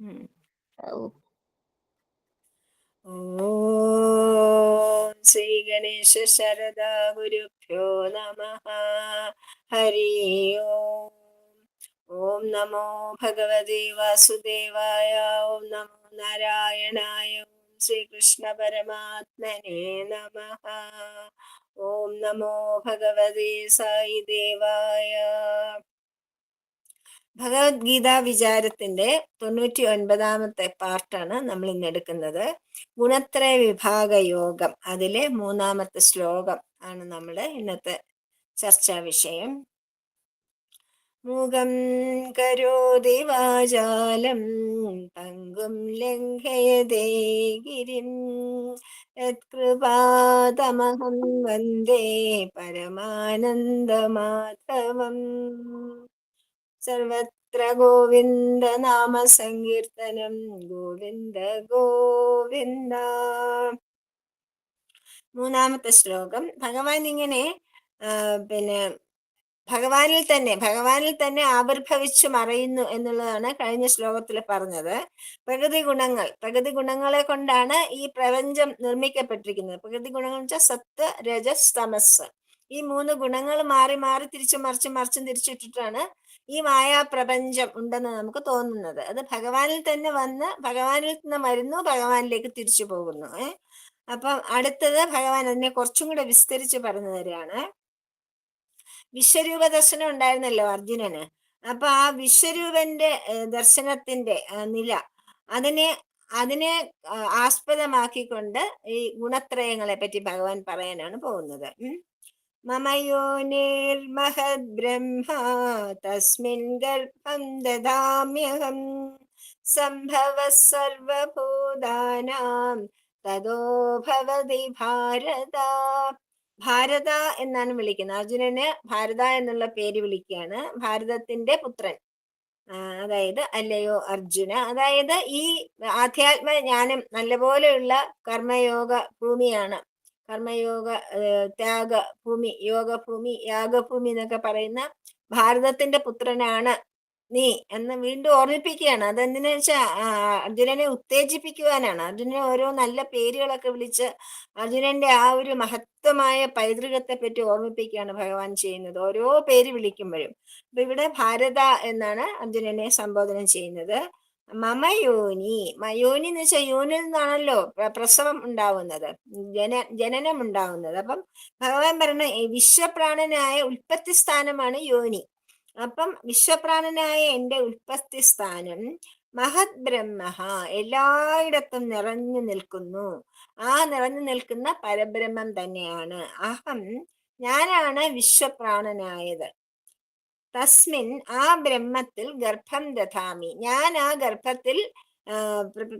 ഉം. ഓം ശ്രീ ഗണേശ ശരദാ ഗുരുഭ്യോ നമഃ. ഹരി ഓം. ഓം നമോ ഭഗവതി വാസുദേവായ. ഓം നമോ നാരായണായ. ഓം ശ്രീകൃഷ്ണ പരമാത്മനേ നമഃ. ഓം നമോ ഭഗവതി സായി ദേവായ. ഭഗവത്ഗീത വിചാരത്തിന്റെ 99ാമത്തെ പാർട്ടാണ് നമ്മൾ ഇന്ന് എടുക്കുന്നത്. ഗുണത്രയ വിഭാഗ യോഗം, അതിലെ 3ാമത്തെ ശ്ലോകം ആണ് നമ്മുടെ ഇന്നത്തെ ചർച്ചാ വിഷയം. മൂകം കരോതി വാചാലം പങ്കും ലംഘയതേ ഗിരിം യത്കൃപാതമഹം വന്ദേ പരമാനന്ദമാധവം. സർവത്ര ഗോവിന്ദ നാമ സങ്കീർത്തനം. ഗോവിന്ദ ഗോവിന്ദ. 3ാമത്തെ ശ്ലോകം. ഭഗവാൻ ഇങ്ങനെ പിന്നെ ഭഗവാനിൽ തന്നെ ആവിർഭവിച്ചു മറയുന്നു എന്നുള്ളതാണ് കഴിഞ്ഞ ശ്ലോകത്തിൽ പറഞ്ഞത്. പ്രകൃതി ഗുണങ്ങളെ കൊണ്ടാണ് ഈ പ്രപഞ്ചം നിർമ്മിക്കപ്പെട്ടിരിക്കുന്നത്. പ്രകൃതി ഗുണങ്ങൾ എന്ന് വെച്ചാൽ സത്ത്, രജസ്, തമസ്. ഈ 3 ഗുണങ്ങൾ മാറി മാറി തിരിച്ചും മറിച്ചും തിരിച്ചിട്ടിട്ടാണ് ഈ മായാപ്രപഞ്ചം ഉണ്ടെന്ന് നമുക്ക് തോന്നുന്നത്. അത് ഭഗവാനിൽ തന്നെ വന്ന് ഭഗവാനിൽ നിന്ന് വരുന്നു, ഭഗവാനിലേക്ക് തിരിച്ചു പോകുന്നു. അപ്പം അടുത്തത് ഭഗവാൻ അതിനെ കുറച്ചും കൂടെ വിസ്തരിച്ച് പറഞ്ഞു തരികയാണ്. വിശ്വരൂപ ദർശനം ഉണ്ടായിരുന്നല്ലോ അർജുനന്. അപ്പൊ ആ വിശ്വരൂപന്റെ ദർശനത്തിന്റെ നില, അതിനെ ആസ്പദമാക്കിക്കൊണ്ട് ഈ ഗുണത്രയങ്ങളെ പറ്റി ഭഗവാൻ പറയാനാണ് പോകുന്നത്. മമയോനിർമഹദ് ബ്രഹ്മ തസ്മിൻ ഗർഭം ദദാമ്യഹം സംഭവ സർവഭൂതാനാം തതോ ഭവതി ഭാരത. ഭാരത എന്നാണ് വിളിക്കുന്നത്. അർജുനന് ഭാരത എന്നുള്ള പേര് വിളിക്കുകയാണ്. ഭാരതത്തിന്റെ പുത്രൻ, അതായത് അല്ലയോ അർജുന. അതായത് ഈ ആധ്യാത്മ ജ്ഞാനം നല്ലപോലെയുള്ള കർമ്മയോഗ ഭൂമിയാണ്. കർമ്മയോഗ ത്യാഗ ഭൂമി, യോഗഭൂമി, യാഗഭൂമി എന്നൊക്കെ പറയുന്ന ഭാരതത്തിന്റെ പുത്രനാണ് നീ എന്ന് വീണ്ടും ഓർമ്മിപ്പിക്കുകയാണ്. അതെന്തിനാ വെച്ചാൽ അർജുനനെ ഉത്തേജിപ്പിക്കുവാനാണ്. അർജുനനെ ഓരോ നല്ല പേരുകളൊക്കെ വിളിച്ച് അർജുനന്റെ ആ ഒരു മഹത്വമായ പൈതൃകത്തെ പറ്റി ഓർമ്മിപ്പിക്കുകയാണ് ഭഗവാൻ ചെയ്യുന്നത്, ഓരോ പേര് വിളിക്കുമ്പോഴും. അപ്പൊ ഇവിടെ ഭാരത എന്നാണ് അർജുനനെ സംബോധന ചെയ്യുന്നത്. മമയോനി, മയോനി എന്ന് വെച്ചാൽ യോനിൽ നിന്നാണല്ലോ പ്രസവം ഉണ്ടാവുന്നത്, ജനനം ഉണ്ടാവുന്നത്. അപ്പം ഭഗവാൻ പറഞ്ഞ വിശ്വപ്രാണനായ ഉൽപ്പത്തി സ്ഥാനമാണ് യോനി. അപ്പം വിശ്വപ്രാണനായ എൻ്റെ ഉൽപ്പത്തി സ്ഥാനം മഹത് ബ്രഹ്മ, എല്ലായിടത്തും നിറഞ്ഞു നിൽക്കുന്നു. ആ നിറഞ്ഞു നിൽക്കുന്ന പരബ്രഹ്മം തന്നെയാണ് അഹം, ഞാനാണ് വിശ്വപ്രാണനായത്. തസ്മിൻ, ആ ബ്രഹ്മത്തിൽ ഗർഭം ദധാമി, ഞാൻ ആ ഗർഭത്തിൽ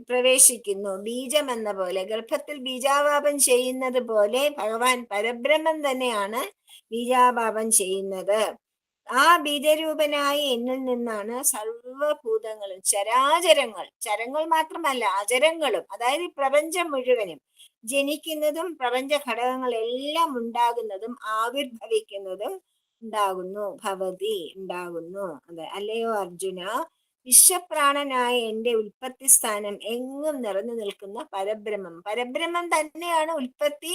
പ്രവേശിക്കുന്നു. ബീജം എന്ന പോലെ, ഗർഭത്തിൽ ബീജാവാപം ചെയ്യുന്നത് പോലെ ഭഗവാൻ പരബ്രഹ്മം തന്നെയാണ് ബീജാവാപം ചെയ്യുന്നത്. ആ ബീജരൂപനായ എന്നിൽ നിന്നാണ് സർവഭൂതങ്ങളും, ചരങ്ങൾ മാത്രമല്ല അചരങ്ങളും, അതായത് പ്രപഞ്ചം മുഴുവനും ജനിക്കുന്നതും പ്രപഞ്ച ഘടകങ്ങളെല്ലാം ഉണ്ടാകുന്നതും ആവിർഭവിക്കുന്നതും ഉണ്ടാകുന്നു. അതെ, അല്ലയോ അർജുന, വിശ്വപ്രാണനായ എൻ്റെ ഉൽപ്പത്തി സ്ഥാനം എങ്ങും നിറഞ്ഞു നിൽക്കുന്ന പരബ്രഹ്മം തന്നെയാണ് ഉൽപ്പത്തി.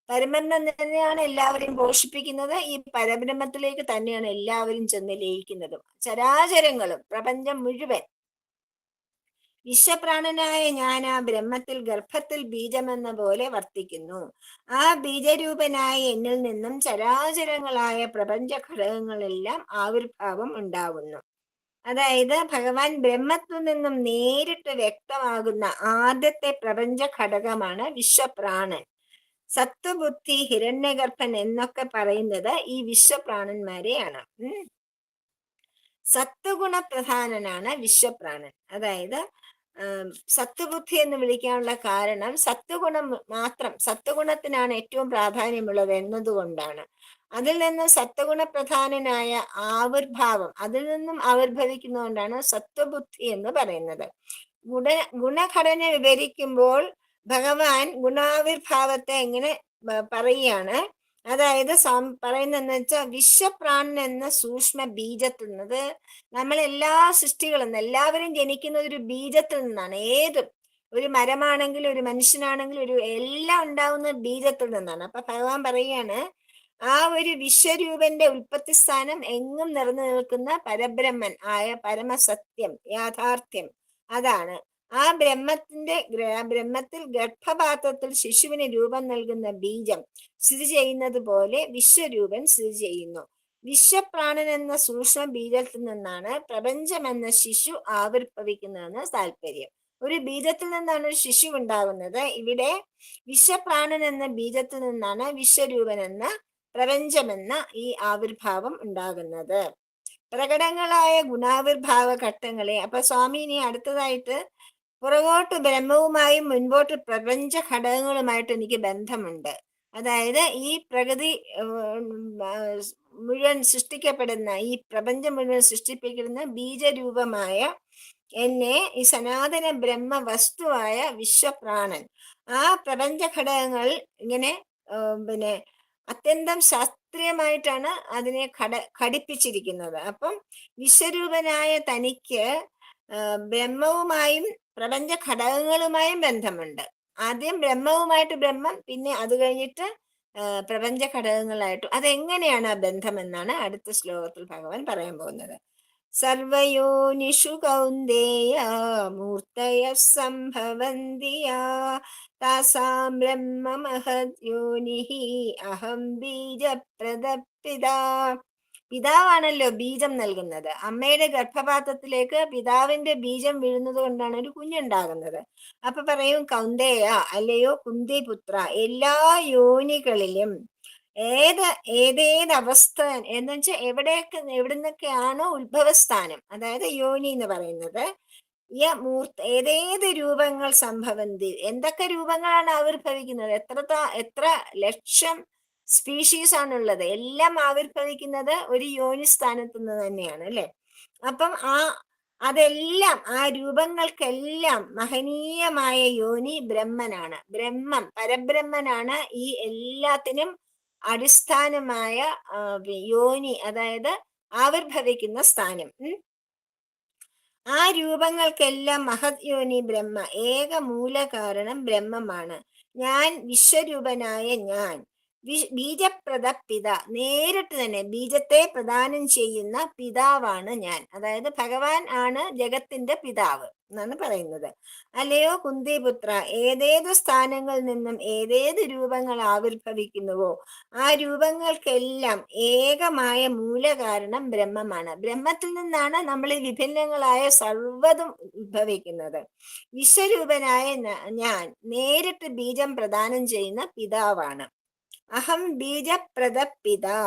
പരബ്രഹ്മം തന്നെയാണ് എല്ലാവരെയും പോഷിപ്പിക്കുന്നത്. ഈ പരബ്രഹ്മത്തിലേക്ക് തന്നെയാണ് എല്ലാവരും ചെന്ന് ലയിക്കുന്നതും. ചരാചരങ്ങളും പ്രപഞ്ചം മുഴുവൻ വിശ്വപ്രാണനായ ഞാൻ ആ ബ്രഹ്മത്തിൽ ഗർഭത്തിൽ ബീജമെന്ന പോലെ വർത്തിക്കുന്നു. ആ ബീജരൂപനായ എന്നിൽ നിന്നും ചരാചരങ്ങളായ പ്രപഞ്ച ഘടകങ്ങളെല്ലാം ആവിർഭാവം ഉണ്ടാവുന്നു. അതായത് ഭഗവാൻ ബ്രഹ്മത്തിൽ നിന്നും നേരിട്ട് വ്യക്തമാകുന്ന ആദ്യത്തെ പ്രപഞ്ച ഘടകമാണ് വിശ്വപ്രാണൻ. സത്വബുദ്ധി, ഹിരണ്യഗർഭൻ എന്നൊക്കെ പറയുന്നത് ഈ വിശ്വപ്രാണന്മാരെയാണ്. സത്വഗുണപ്രധാനനാണ് വിശ്വപ്രാണൻ. അതായത് സത്വബുദ്ധി എന്ന് വിളിക്കാനുള്ള കാരണം സത്വഗുണത്തിനാണ് ഏറ്റവും പ്രാധാന്യമുള്ളത് എന്നതുകൊണ്ടാണ്. അതിൽ നിന്ന് സത്വഗുണപ്രധാനനായ ആവിർഭാവം, അതിൽ നിന്നും ആവിർഭവിക്കുന്നതുകൊണ്ടാണ് സത്വബുദ്ധി എന്ന് പറയുന്നത്. ഗുണഘടന വിവരിക്കുമ്പോൾ ഭഗവാൻ ഗുണാവിർഭാവത്തെ എങ്ങനെ പറയുകയാണ്. അതായത് പറയുന്നതെന്ന് വെച്ചാൽ വിശ്വപ്രാണൻ എന്ന സൂക്ഷ്മ ബീജത്തിൽ നിന്നത്, നമ്മളെല്ലാ സൃഷ്ടികളും എല്ലാവരും ജനിക്കുന്ന ഒരു ബീജത്തിൽ നിന്നാണ്. ഏതും ഒരു മരമാണെങ്കിലും ഒരു മനുഷ്യനാണെങ്കിലും ഒരു എല്ലാം ഉണ്ടാവുന്ന ബീജത്തിൽ നിന്നാണ്. അപ്പൊ ഭഗവാൻ പറയാണ്, ആ ഒരു വിശ്വരൂപന്റെ ഉൽപ്പത്തി സ്ഥാനം എങ്ങും നിറഞ്ഞു നിൽക്കുന്ന പരബ്രഹ്മൻ ആയ പരമസത്യം യാഥാർത്ഥ്യം അതാണ്. ആ ബ്രഹ്മത്തിൽ ഗർഭപാത്രത്തിൽ ശിശുവിന് രൂപം നൽകുന്ന ബീജം സ്ഥിതി ചെയ്യുന്നത് പോലെ വിശ്വരൂപൻ സ്ഥിതി ചെയ്യുന്നു. വിശ്വപ്രാണൻ എന്ന സൂക്ഷ്മ ബീജത്തിൽ നിന്നാണ് പ്രപഞ്ചം എന്ന ശിശു ആവിർഭവിക്കുന്നതെന്ന് താല്പര്യം. ഒരു ബീജത്തിൽ നിന്നാണ് ഒരു ശിശു ഉണ്ടാകുന്നത്. ഇവിടെ വിശ്വപ്രാണൻ എന്ന ബീജത്തിൽ നിന്നാണ് വിശ്വരൂപൻ എന്ന പ്രപഞ്ചമെന്ന ഈ ആവിർഭാവം ഉണ്ടാകുന്നത്. പ്രകടങ്ങളായ ഗുണാവിർഭാവ ഘട്ടങ്ങളെ അപ്പൊ സ്വാമി ഇനി അടുത്തതായിട്ട് പുറകോട്ട് ബ്രഹ്മവുമായും മുൻപോട്ട് പ്രപഞ്ച ഘടകങ്ങളുമായിട്ട് എനിക്ക് ബന്ധമുണ്ട്. അതായത് ഈ പ്രകൃതി മുഴുവൻ സൃഷ്ടിക്കപ്പെടുന്ന ഈ പ്രപഞ്ചം മുഴുവൻ സൃഷ്ടിപ്പിക്കുന്ന ബീജരൂപമായ എന്നെ ഈ സനാതന ബ്രഹ്മ വസ്തുവായ വിശ്വപ്രാണൻ ആ പ്രപഞ്ച ഘടകങ്ങൾ ഇങ്ങനെ പിന്നെ അത്യന്തം ശാസ്ത്രീയമായിട്ടാണ് അതിനെ ഘടിപ്പിച്ചിരിക്കുന്നത്. അപ്പം വിശ്വരൂപനായ തനിക്ക് ബ്രഹ്മവുമായും പ്രപഞ്ച ഘടകങ്ങളുമായും ബന്ധമുണ്ട്. ആദ്യം ബ്രഹ്മവുമായിട്ട് ബ്രഹ്മം, പിന്നെ അത് കഴിഞ്ഞിട്ട് പ്രപഞ്ച ഘടകങ്ങളായിട്ടും. അതെങ്ങനെയാണ് ആ ബന്ധം എന്നാണ് അടുത്ത ശ്ലോകത്തിൽ ഭഗവാൻ പറയാൻ പോകുന്നത്. സർവയോനിഷു കൗന്ദേയ മൂർത്തയ സംഭവന്തിയാ താസാം ബ്രഹ്മ മഹത് യോനിഹി അഹം ബീജപ്രദപിതാ. പിതാവാണല്ലോ ബീജം നൽകുന്നത്. അമ്മയുടെ ഗർഭപാത്രത്തിലേക്ക് പിതാവിന്റെ ബീജം വീഴുന്നത് കൊണ്ടാണ് ഒരു കുഞ്ഞുണ്ടാകുന്നത്. അപ്പൊ പറയും, കൗന്ദേയ അല്ലയോ കുന്തിപുത്ര, എല്ലാ യോനികളിലും ഏതേത് അവസ്ഥ എന്ന് വെച്ചാൽ എവിടുന്നൊക്കെയാണോ ഉത്ഭവസ്ഥാനം, അതായത് യോനി എന്ന് പറയുന്നത്, ഏതേത് രൂപങ്ങൾ സംഭവന്തി, എന്തൊക്കെ രൂപങ്ങളാണ് ആവിർഭവിക്കുന്നത്, എത്ര ലക്ഷം സ്പീഷീസ് ആണുള്ളത്, എല്ലാം ആവിർഭവിക്കുന്നത് ഒരു യോനി സ്ഥാനത്ത് നിന്ന് തന്നെയാണ് അല്ലെ. അപ്പം അതെല്ലാം ആ രൂപങ്ങൾക്കെല്ലാം മഹനീയമായ യോനി ബ്രഹ്മനാണ്. പരബ്രഹ്മനാണ് ഈ എല്ലാത്തിനും അടിസ്ഥാനമായ യോനി, അതായത് ആവിർഭവിക്കുന്ന സ്ഥാനം. ആ രൂപങ്ങൾക്കെല്ലാം മഹത് യോനി ബ്രഹ്മ, ഏക മൂല കാരണം ബ്രഹ്മമാണ്. ഞാൻ വിശ്വരൂപനായ ഞാൻ ബീജപ്രദ പിത, നേരിട്ട് തന്നെ ബീജത്തെ പ്രദാനം ചെയ്യുന്ന പിതാവാണ് ഞാൻ. അതായത് ഭഗവാൻ ആണ് ജഗത്തിന്റെ പിതാവ് എന്നാണ് പറയുന്നത്. അല്ലയോ കുന്തിപുത്ര, ഏതേതു സ്ഥാനങ്ങളിൽ നിന്നും ഏതേത് രൂപങ്ങൾ ആവിർഭവിക്കുന്നുവോ ആ രൂപങ്ങൾക്കെല്ലാം ഏകമായ മൂലകാരണം ബ്രഹ്മമാണ്. ബ്രഹ്മത്തിൽ നിന്നാണ് നമ്മൾ ഈ വിഭിന്നങ്ങളായ സർവ്വതും ഉത്ഭവിക്കുന്നത്. വിശ്വരൂപനായ ഞാൻ നേരിട്ട് ബീജം പ്രദാനം ചെയ്യുന്ന പിതാവാണ്. അഹം ബീജപ്രദ പിതാ,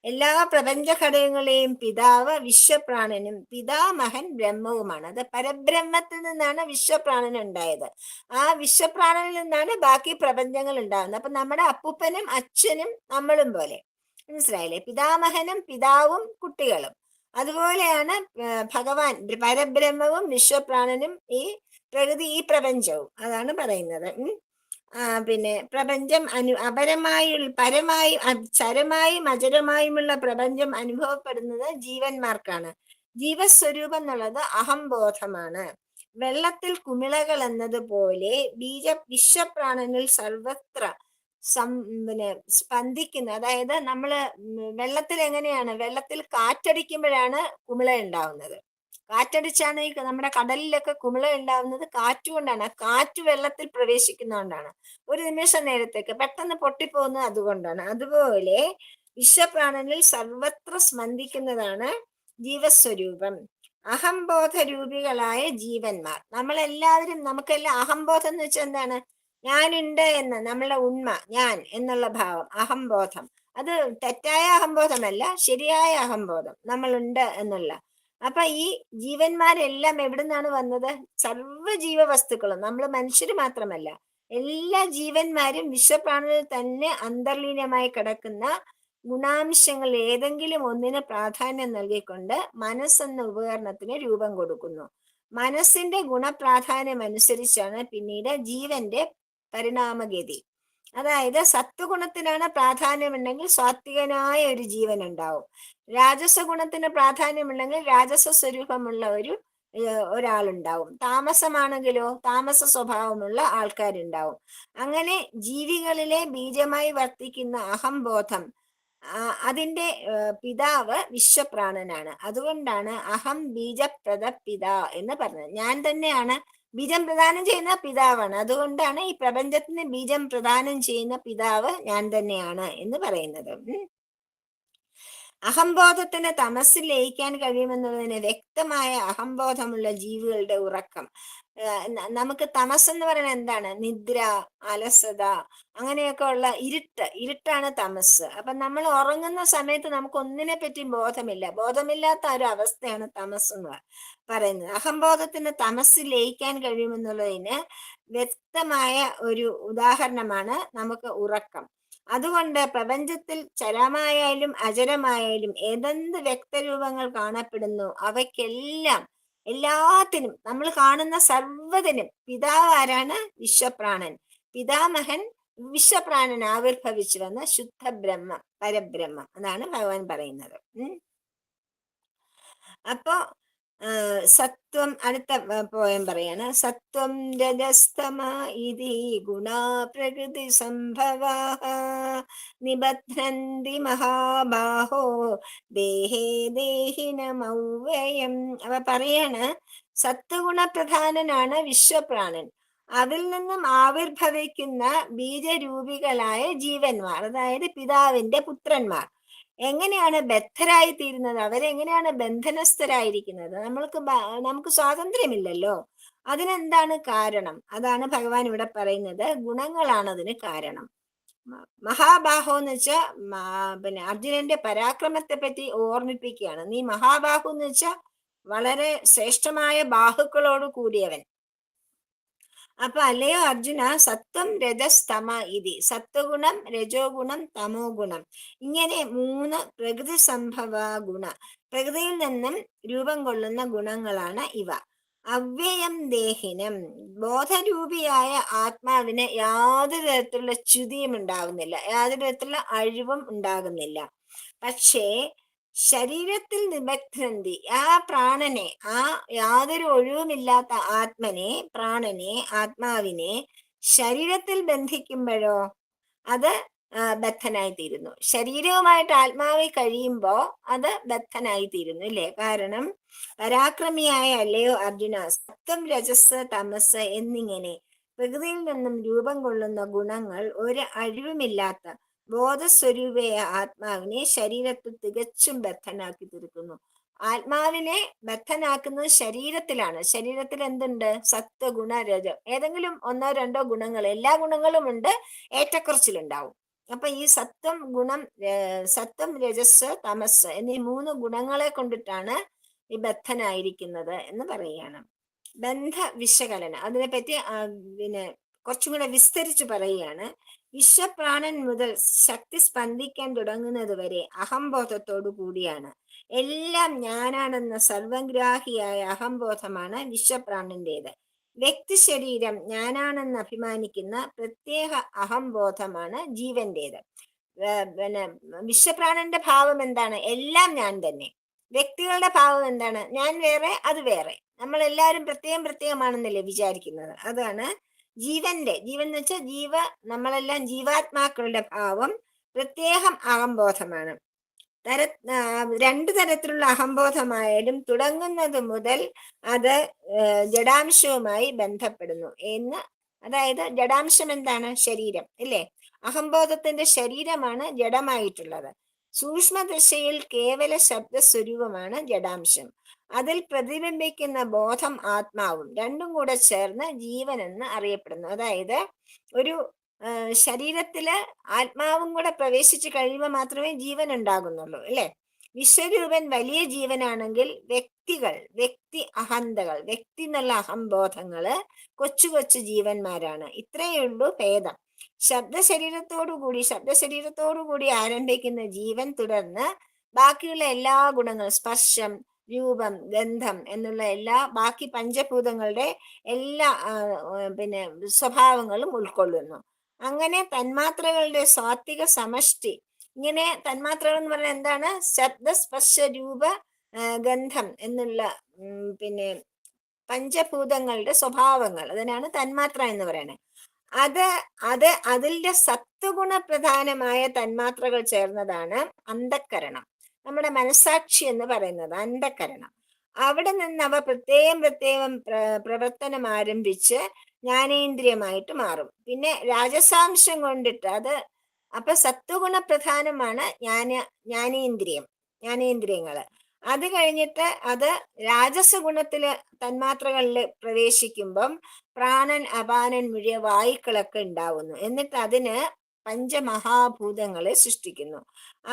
എല്ലാ പ്രപഞ്ച ഘടകങ്ങളെയും പിതാവ് വിശ്വപ്രാണനും പിതാമഹൻ ബ്രഹ്മവുമാണ്. അത് പരബ്രഹ്മത്തിൽ നിന്നാണ് വിശ്വപ്രാണൻ ഉണ്ടായത്. ആ വിശ്വപ്രാണനിൽ നിന്നാണ് ബാക്കി പ്രപഞ്ചങ്ങൾ ഉണ്ടാകുന്നത്. അപ്പൊ നമ്മുടെ അപ്പൂപ്പനും അച്ഛനും നമ്മളും പോലെ, മനസ്സിലായില്ലേ? പിതാമഹനും പിതാവും കുട്ടികളും. അതുപോലെയാണ് ഭഗവാൻ പരബ്രഹ്മവും വിശ്വപ്രാണനും ഈ പ്രകൃതി ഈ പ്രപഞ്ചവും. അതാണ് പറയുന്നത്. പിന്നെ പ്രപഞ്ചം ചരമായും അചരമായുമുള്ള പ്രപഞ്ചം അനുഭവപ്പെടുന്നത് ജീവന്മാർക്കാണ്. ജീവസ്വരൂപം എന്നുള്ളത് അഹംബോധമാണ്. വെള്ളത്തിൽ കുമിളകൾ എന്നതുപോലെ വിശ്വപ്രാണനിൽ സർവത്ര സ്പന്ദിക്കുന്ന, അതായത് നമ്മള് വെള്ളത്തിൽ എങ്ങനെയാണ്, വെള്ളത്തിൽ കാറ്റടിക്കുമ്പോഴാണ് കുമിള ഉണ്ടാവുന്നത്. കാറ്റടിച്ചാണ് ഈ നമ്മുടെ കടലിലൊക്കെ കുമിള ഉണ്ടാവുന്നത് കാറ്റുകൊണ്ടാണ്. കാറ്റ് വെള്ളത്തിൽ പ്രവേശിക്കുന്നതുകൊണ്ടാണ്. ഒരു നിമിഷ നേരത്തേക്ക് പെട്ടെന്ന് പൊട്ടിപ്പോകുന്നത് അതുകൊണ്ടാണ്. അതുപോലെ വിശ്വപ്രാണനിൽ സർവത്ര സ്പന്ദിക്കുന്നതാണ് ജീവസ്വരൂപം. അഹംബോധ രൂപികളായ ജീവന്മാർ നമ്മളെല്ലാവരും, നമുക്കെല്ലാം അഹംബോധം എന്ന് വെച്ചാൽ എന്താണ്? ഞാനുണ്ട് എന്ന്, നമ്മളുടെ ഉണ്മ, ഞാൻ എന്നുള്ള ഭാവം, അഹംബോധം. അത് തെറ്റായ അഹംബോധമല്ല, ശരിയായ അഹംബോധം, നമ്മളുണ്ട് എന്നുള്ള. അപ്പൊ ഈ ജീവന്മാരെല്ലാം എവിടെ നിന്നാണ് വന്നത്? സർവ്വ ജീവവസ്തുക്കളും, നമ്മൾ മനുഷ്യര് മാത്രമല്ല, എല്ലാ ജീവന്മാരും വിശ്വപ്രാണനിൽ തന്നെ അന്തർലീനമായി കിടക്കുന്ന ഗുണാംശങ്ങൾ ഏതെങ്കിലും ഒന്നിന് പ്രാധാന്യം നൽകിക്കൊണ്ട് മനസ്സെന്ന ഉപകരണത്തിന് രൂപം കൊടുക്കുന്നു. മനസ്സിന്റെ ഗുണപ്രാധാന്യം അനുസരിച്ചാണ് പിന്നീട് ജീവന്റെ പരിണാമഗതി. അതായത് സത്വഗുണത്തിനാണ് പ്രാധാന്യമുണ്ടെങ്കിൽ സാത്വികനായ ഒരു ജീവൻ ഉണ്ടാവും. രാജസ ഗുണത്തിന് പ്രാധാന്യമുണ്ടെങ്കിൽ രാജസ സ്വരൂപമുള്ള ഒരാളുണ്ടാവും. താമസമാണെങ്കിലോ താമസ സ്വഭാവമുള്ള ആൾക്കാരുണ്ടാവും. അങ്ങനെ ജീവികളിലെ ബീജമായി വർത്തിക്കുന്ന അഹംബോധം, അതിന്റെ പിതാവ് വിശ്വപ്രാണനാണ്. അതുകൊണ്ടാണ് അഹം ബീജപ്രദ പിതാ എന്ന് പറഞ്ഞത്. ഞാൻ തന്നെയാണ് ബീജം പ്രദാനം ചെയ്യുന്ന പിതാവാണ്. അതുകൊണ്ടാണ് ഈ പ്രപഞ്ചത്തിന് ബീജം പ്രദാനം ചെയ്യുന്ന പിതാവ് ഞാൻ തന്നെയാണ് എന്ന് പറയുന്നത്. അഹംബോധത്തിന് തമസ്സിൽ ലയിക്കാൻ കഴിയുമെന്നുള്ളതിന് വ്യക്തമായ അഹംബോധമുള്ള ജീവികളുടെ ഉറക്കം. നമുക്ക് തമസ് എന്ന് പറയുന്നത് എന്താണ്? നിദ്ര, അലസത, അങ്ങനെയൊക്കെ ഉള്ള ഇരുട്ടാണ് തമസ്. അപ്പൊ നമ്മൾ ഉറങ്ങുന്ന സമയത്ത് നമുക്ക് ഒന്നിനെ പറ്റി ബോധമില്ലാത്ത ഒരു അവസ്ഥയാണ് തമസ് എന്ന് പറയുന്നത്. അഹംബോധത്തിന് തമസ്സിൽ ലയിക്കാൻ കഴിയുമെന്നുള്ളതിന് വ്യക്തമായ ഒരു ഉദാഹരണമാണ് നമുക്ക് ഉറക്കം. അതുകൊണ്ട് പ്രപഞ്ചത്തിൽ ചരമായാലും അചരമായാലും ഏതെന്ത് വ്യക്തരൂപങ്ങൾ കാണപ്പെടുന്നു അവയ്ക്കെല്ലാം, എല്ലാത്തിനും, നമ്മൾ കാണുന്ന സർവ്വതിനും പിതാവ് ആരാണ്? വിശ്വപ്രാണൻ. പിതാമഹൻ വിശ്വപ്രാണൻ ആവിർഭവിച്ചു വന്ന ശുദ്ധ ബ്രഹ്മം, പരബ്രഹ്മം. അതാണ് ഭഗവാൻ പറയുന്നത്. അപ്പോ സത്വം, അടുത്ത പോയം പറയാണ്. സത്വം രജസ്തമ ഇതി ഗുണാ പ്രകൃതി സംഭവാഃ നിബധ്നന്തി മഹാബാഹോ ദേഹേ ദേഹിനമൗവ്യയം. അവ പറയാണ്, സത്വഗുണപ്രധാനനാണ് വിശ്വപ്രാണൻ. അതിൽ നിന്നും ആവിർഭവിക്കുന്ന ബീജരൂപികളായ ജീവന്മാർ, അതായത് പിതാവിന്റെ പുത്രന്മാർ എങ്ങനെയാണ് ബദ്ധരായി തീരുന്നത്? അവരെങ്ങനെയാണ് ബന്ധനസ്ഥരായിരിക്കുന്നത്? നമുക്ക് സ്വാതന്ത്ര്യമില്ലല്ലോ. അതിനെന്താണ് കാരണം? അതാണ് ഭഗവാൻ ഇവിടെ പറയുന്നത്. ഗുണങ്ങളാണ് അതിന് കാരണം. മഹാബാഹോ എന്ന് വെച്ചാൽ പിന്നെ അർജുനന്റെ പരാക്രമത്തെ പറ്റി ഓർമ്മിപ്പിക്കുകയാണ്. നീ മഹാബാഹു എന്ന് വെച്ചാൽ വളരെ ശ്രേഷ്ഠമായ ബാഹുക്കളോട് കൂടിയവൻ. അപ്പൊ അല്ലയോ അർജുന, സത്വം രജസ്തമ ഇതി, സത്വഗുണം, രജോ ഗുണം, തമോ ഗുണം, ഇങ്ങനെ 3 പ്രകൃതി സംഭവ ഗുണ, പ്രകൃതിയിൽ നിന്നും രൂപം കൊള്ളുന്ന ഗുണങ്ങളാണ് ഇവ. അവ്യയം ദേഹിനം, ബോധരൂപിയായ ആത്മാവിന് യാതൊരു തരത്തിലുള്ള ച്യുതിയും ഉണ്ടാകുന്നില്ല, യാതൊരു തരത്തിലുള്ള അഴിവും ഉണ്ടാകുന്നില്ല. പക്ഷേ ശരീരത്തിൽ നിബദ്ധന്തി, ആ പ്രാണനെ, ആ യാതൊരു ഒഴിവുമില്ലാത്ത ആത്മാവിനെ ശരീരത്തിൽ ബന്ധിക്കുമ്പോഴോ അത് ബദ്ധനായി തീരുന്നു. ശരീരവുമായിട്ട് ആത്മാവിൽ കഴിയുമ്പോ അത് ബദ്ധനായി തീരുന്നു, ഇല്ലേ? കാരണം പരാക്രമിയായ അല്ലയോ അർജുന, സത്വം, രജസ്, തമസ് എന്നിങ്ങനെ പ്രകൃതിയിൽ നിന്നും രൂപം കൊള്ളുന്ന ഗുണങ്ങൾ ഒരു അഴിവുമില്ലാത്ത ബോധസ്വരൂപയായ ആത്മാവിനെ ശരീരത്തിൽ തികച്ചും ബദ്ധനാക്കി തീർക്കുന്നു. ആത്മാവിനെ ബദ്ധനാക്കുന്നത് ശരീരത്തിലാണ്. ശരീരത്തിൽ എന്തുണ്ട്? സത്വഗുണ, രജം, ഏതെങ്കിലും 1-2 ഗുണങ്ങൾ, എല്ലാ ഗുണങ്ങളും ഉണ്ട്, ഏറ്റക്കുറച്ചിലുണ്ടാവും. അപ്പൊ ഈ സത്വം, രജസ്, തമസ് എന്നീ 3 ഗുണങ്ങളെ കൊണ്ടിട്ടാണ് ഈ ബദ്ധനായിരിക്കുന്നത് എന്ന് പറയുകയാണ്. ബന്ധ വിശകലനം അതിനെപ്പറ്റി പിന്നെ കുറച്ചും കൂടെ വിസ്തരിച്ച് പറയുകയാണ്. വിശ്വപ്രാണൻ മുതൽ ശക്തി സ്പന്ദിക്കാൻ തുടങ്ങുന്നത് വരെ അഹംബോധത്തോടു കൂടിയാണ്. എല്ലാം ഞാനാണെന്ന സർവഗ്രാഹിയായ അഹംബോധമാണ് വിശ്വപ്രാണന്റേത്. വ്യക്തി ശരീരം ഞാനാണെന്ന് അഭിമാനിക്കുന്ന പ്രത്യേക അഹംബോധമാണ് ജീവന്റേത്. പിന്നെ വിശ്വപ്രാണന്റെ ഭാവം എന്താണ്? എല്ലാം ഞാൻ തന്നെ. വ്യക്തികളുടെ ഭാവം എന്താണ്? ഞാൻ വേറെ, അത് വേറെ. നമ്മൾ എല്ലാവരും പ്രത്യേകമാണെന്നല്ലേ വിചാരിക്കുന്നത്. അതാണ് ജീവൻ എന്ന് വെച്ചാൽ നമ്മളെല്ലാം ജീവാത്മാക്കളുടെ ഭാവം പ്രത്യേകം അഹംബോധമാണ്. 2 തരത്തിലുള്ള അഹംബോധമായാലും തുടങ്ങുന്നത് മുതൽ അത് ജഡാംശവുമായി ബന്ധപ്പെടുന്നു എന്ന്. അതായത് ജഡാംശം എന്താണ്? ശരീരം, ഇല്ലേ? അഹംബോധത്തിന്റെ ശരീരമാണ് ജഡമായിട്ടുള്ളത്. സൂക്ഷ്മദശയിൽ കേവല ശബ്ദസ്വരൂപമാണ് ജഡാംശം. അതിൽ പ്രതിബിംബിക്കുന്ന ബോധം ആത്മാവും, രണ്ടും കൂടെ ചേർന്ന് ജീവൻ എന്ന് അറിയപ്പെടുന്നു. അതായത് ഒരു ശരീരത്തില് ആത്മാവും കൂടെ പ്രവേശിച്ചു കഴിയുമ്പോൾ മാത്രമേ ജീവൻ ഉണ്ടാകുന്നുള്ളൂ, അല്ലെ? വിശ്വരൂപൻ വലിയ ജീവനാണെങ്കിൽ വ്യക്തി അഹന്തകൾ, വ്യക്തി എന്നുള്ള അഹംബോധങ്ങള് കൊച്ചു കൊച്ചു ജീവന്മാരാണ്. ഇത്രയേ ഉള്ളൂ ഭേദം. ശബ്ദശരീരത്തോടുകൂടി ആരംഭിക്കുന്ന ജീവൻ തുടർന്ന് ബാക്കിയുള്ള എല്ലാ ഗുണങ്ങളും, സ്പർശം, രൂപം, ഗന്ധം എന്നുള്ള എല്ലാ ബാക്കി പഞ്ചഭൂതങ്ങളുടെ എല്ലാ പിന്നെ സ്വഭാവങ്ങളും ഉൾക്കൊള്ളുന്നു. അങ്ങനെ തന്മാത്രകളുടെ സ്വാത്വിക സമഷ്ടി, ഇങ്ങനെ തന്മാത്രകൾ എന്ന് പറഞ്ഞാൽ എന്താണ്? ശബ്ദ സ്പർശ രൂപ ഗന്ധം എന്നുള്ള പിന്നെ പഞ്ചഭൂതങ്ങളുടെ സ്വഭാവങ്ങൾ, അതിനാണ് തന്മാത്ര എന്ന് പറയുന്നത്. അതിന്റെ സത്വഗുണ പ്രധാനമായ തന്മാത്രകൾ ചേർന്നതാണ് അന്ധക്കരണം, നമ്മുടെ മനസാക്ഷി എന്ന് പറയുന്നത് അന്ധക്കരണം. അവിടെ നിന്ന് അവ പ്രത്യേകം പ്രത്യേകം പ്രവർത്തനം ആരംഭിച്ച് ജ്ഞാനേന്ദ്രിയമായിട്ട് മാറും. പിന്നെ രാജസാംശം കൊണ്ടിട്ട് അപ്പൊ സത്വഗുണ പ്രധാനമാണ് ജ്ഞാനേന്ദ്രിയങ്ങള്. അത് കഴിഞ്ഞിട്ട് അത് രാജസ ഗുണത്തില് തന്മാത്രകളിൽ പ്രവേശിക്കുമ്പം പ്രാണൻ, അപാനൻ മുഴിയ വായുക്കളൊക്കെ ഉണ്ടാവുന്നു. എന്നിട്ട് അതിന് പഞ്ചമഹാഭൂതങ്ങളെ സൃഷ്ടിക്കുന്നു.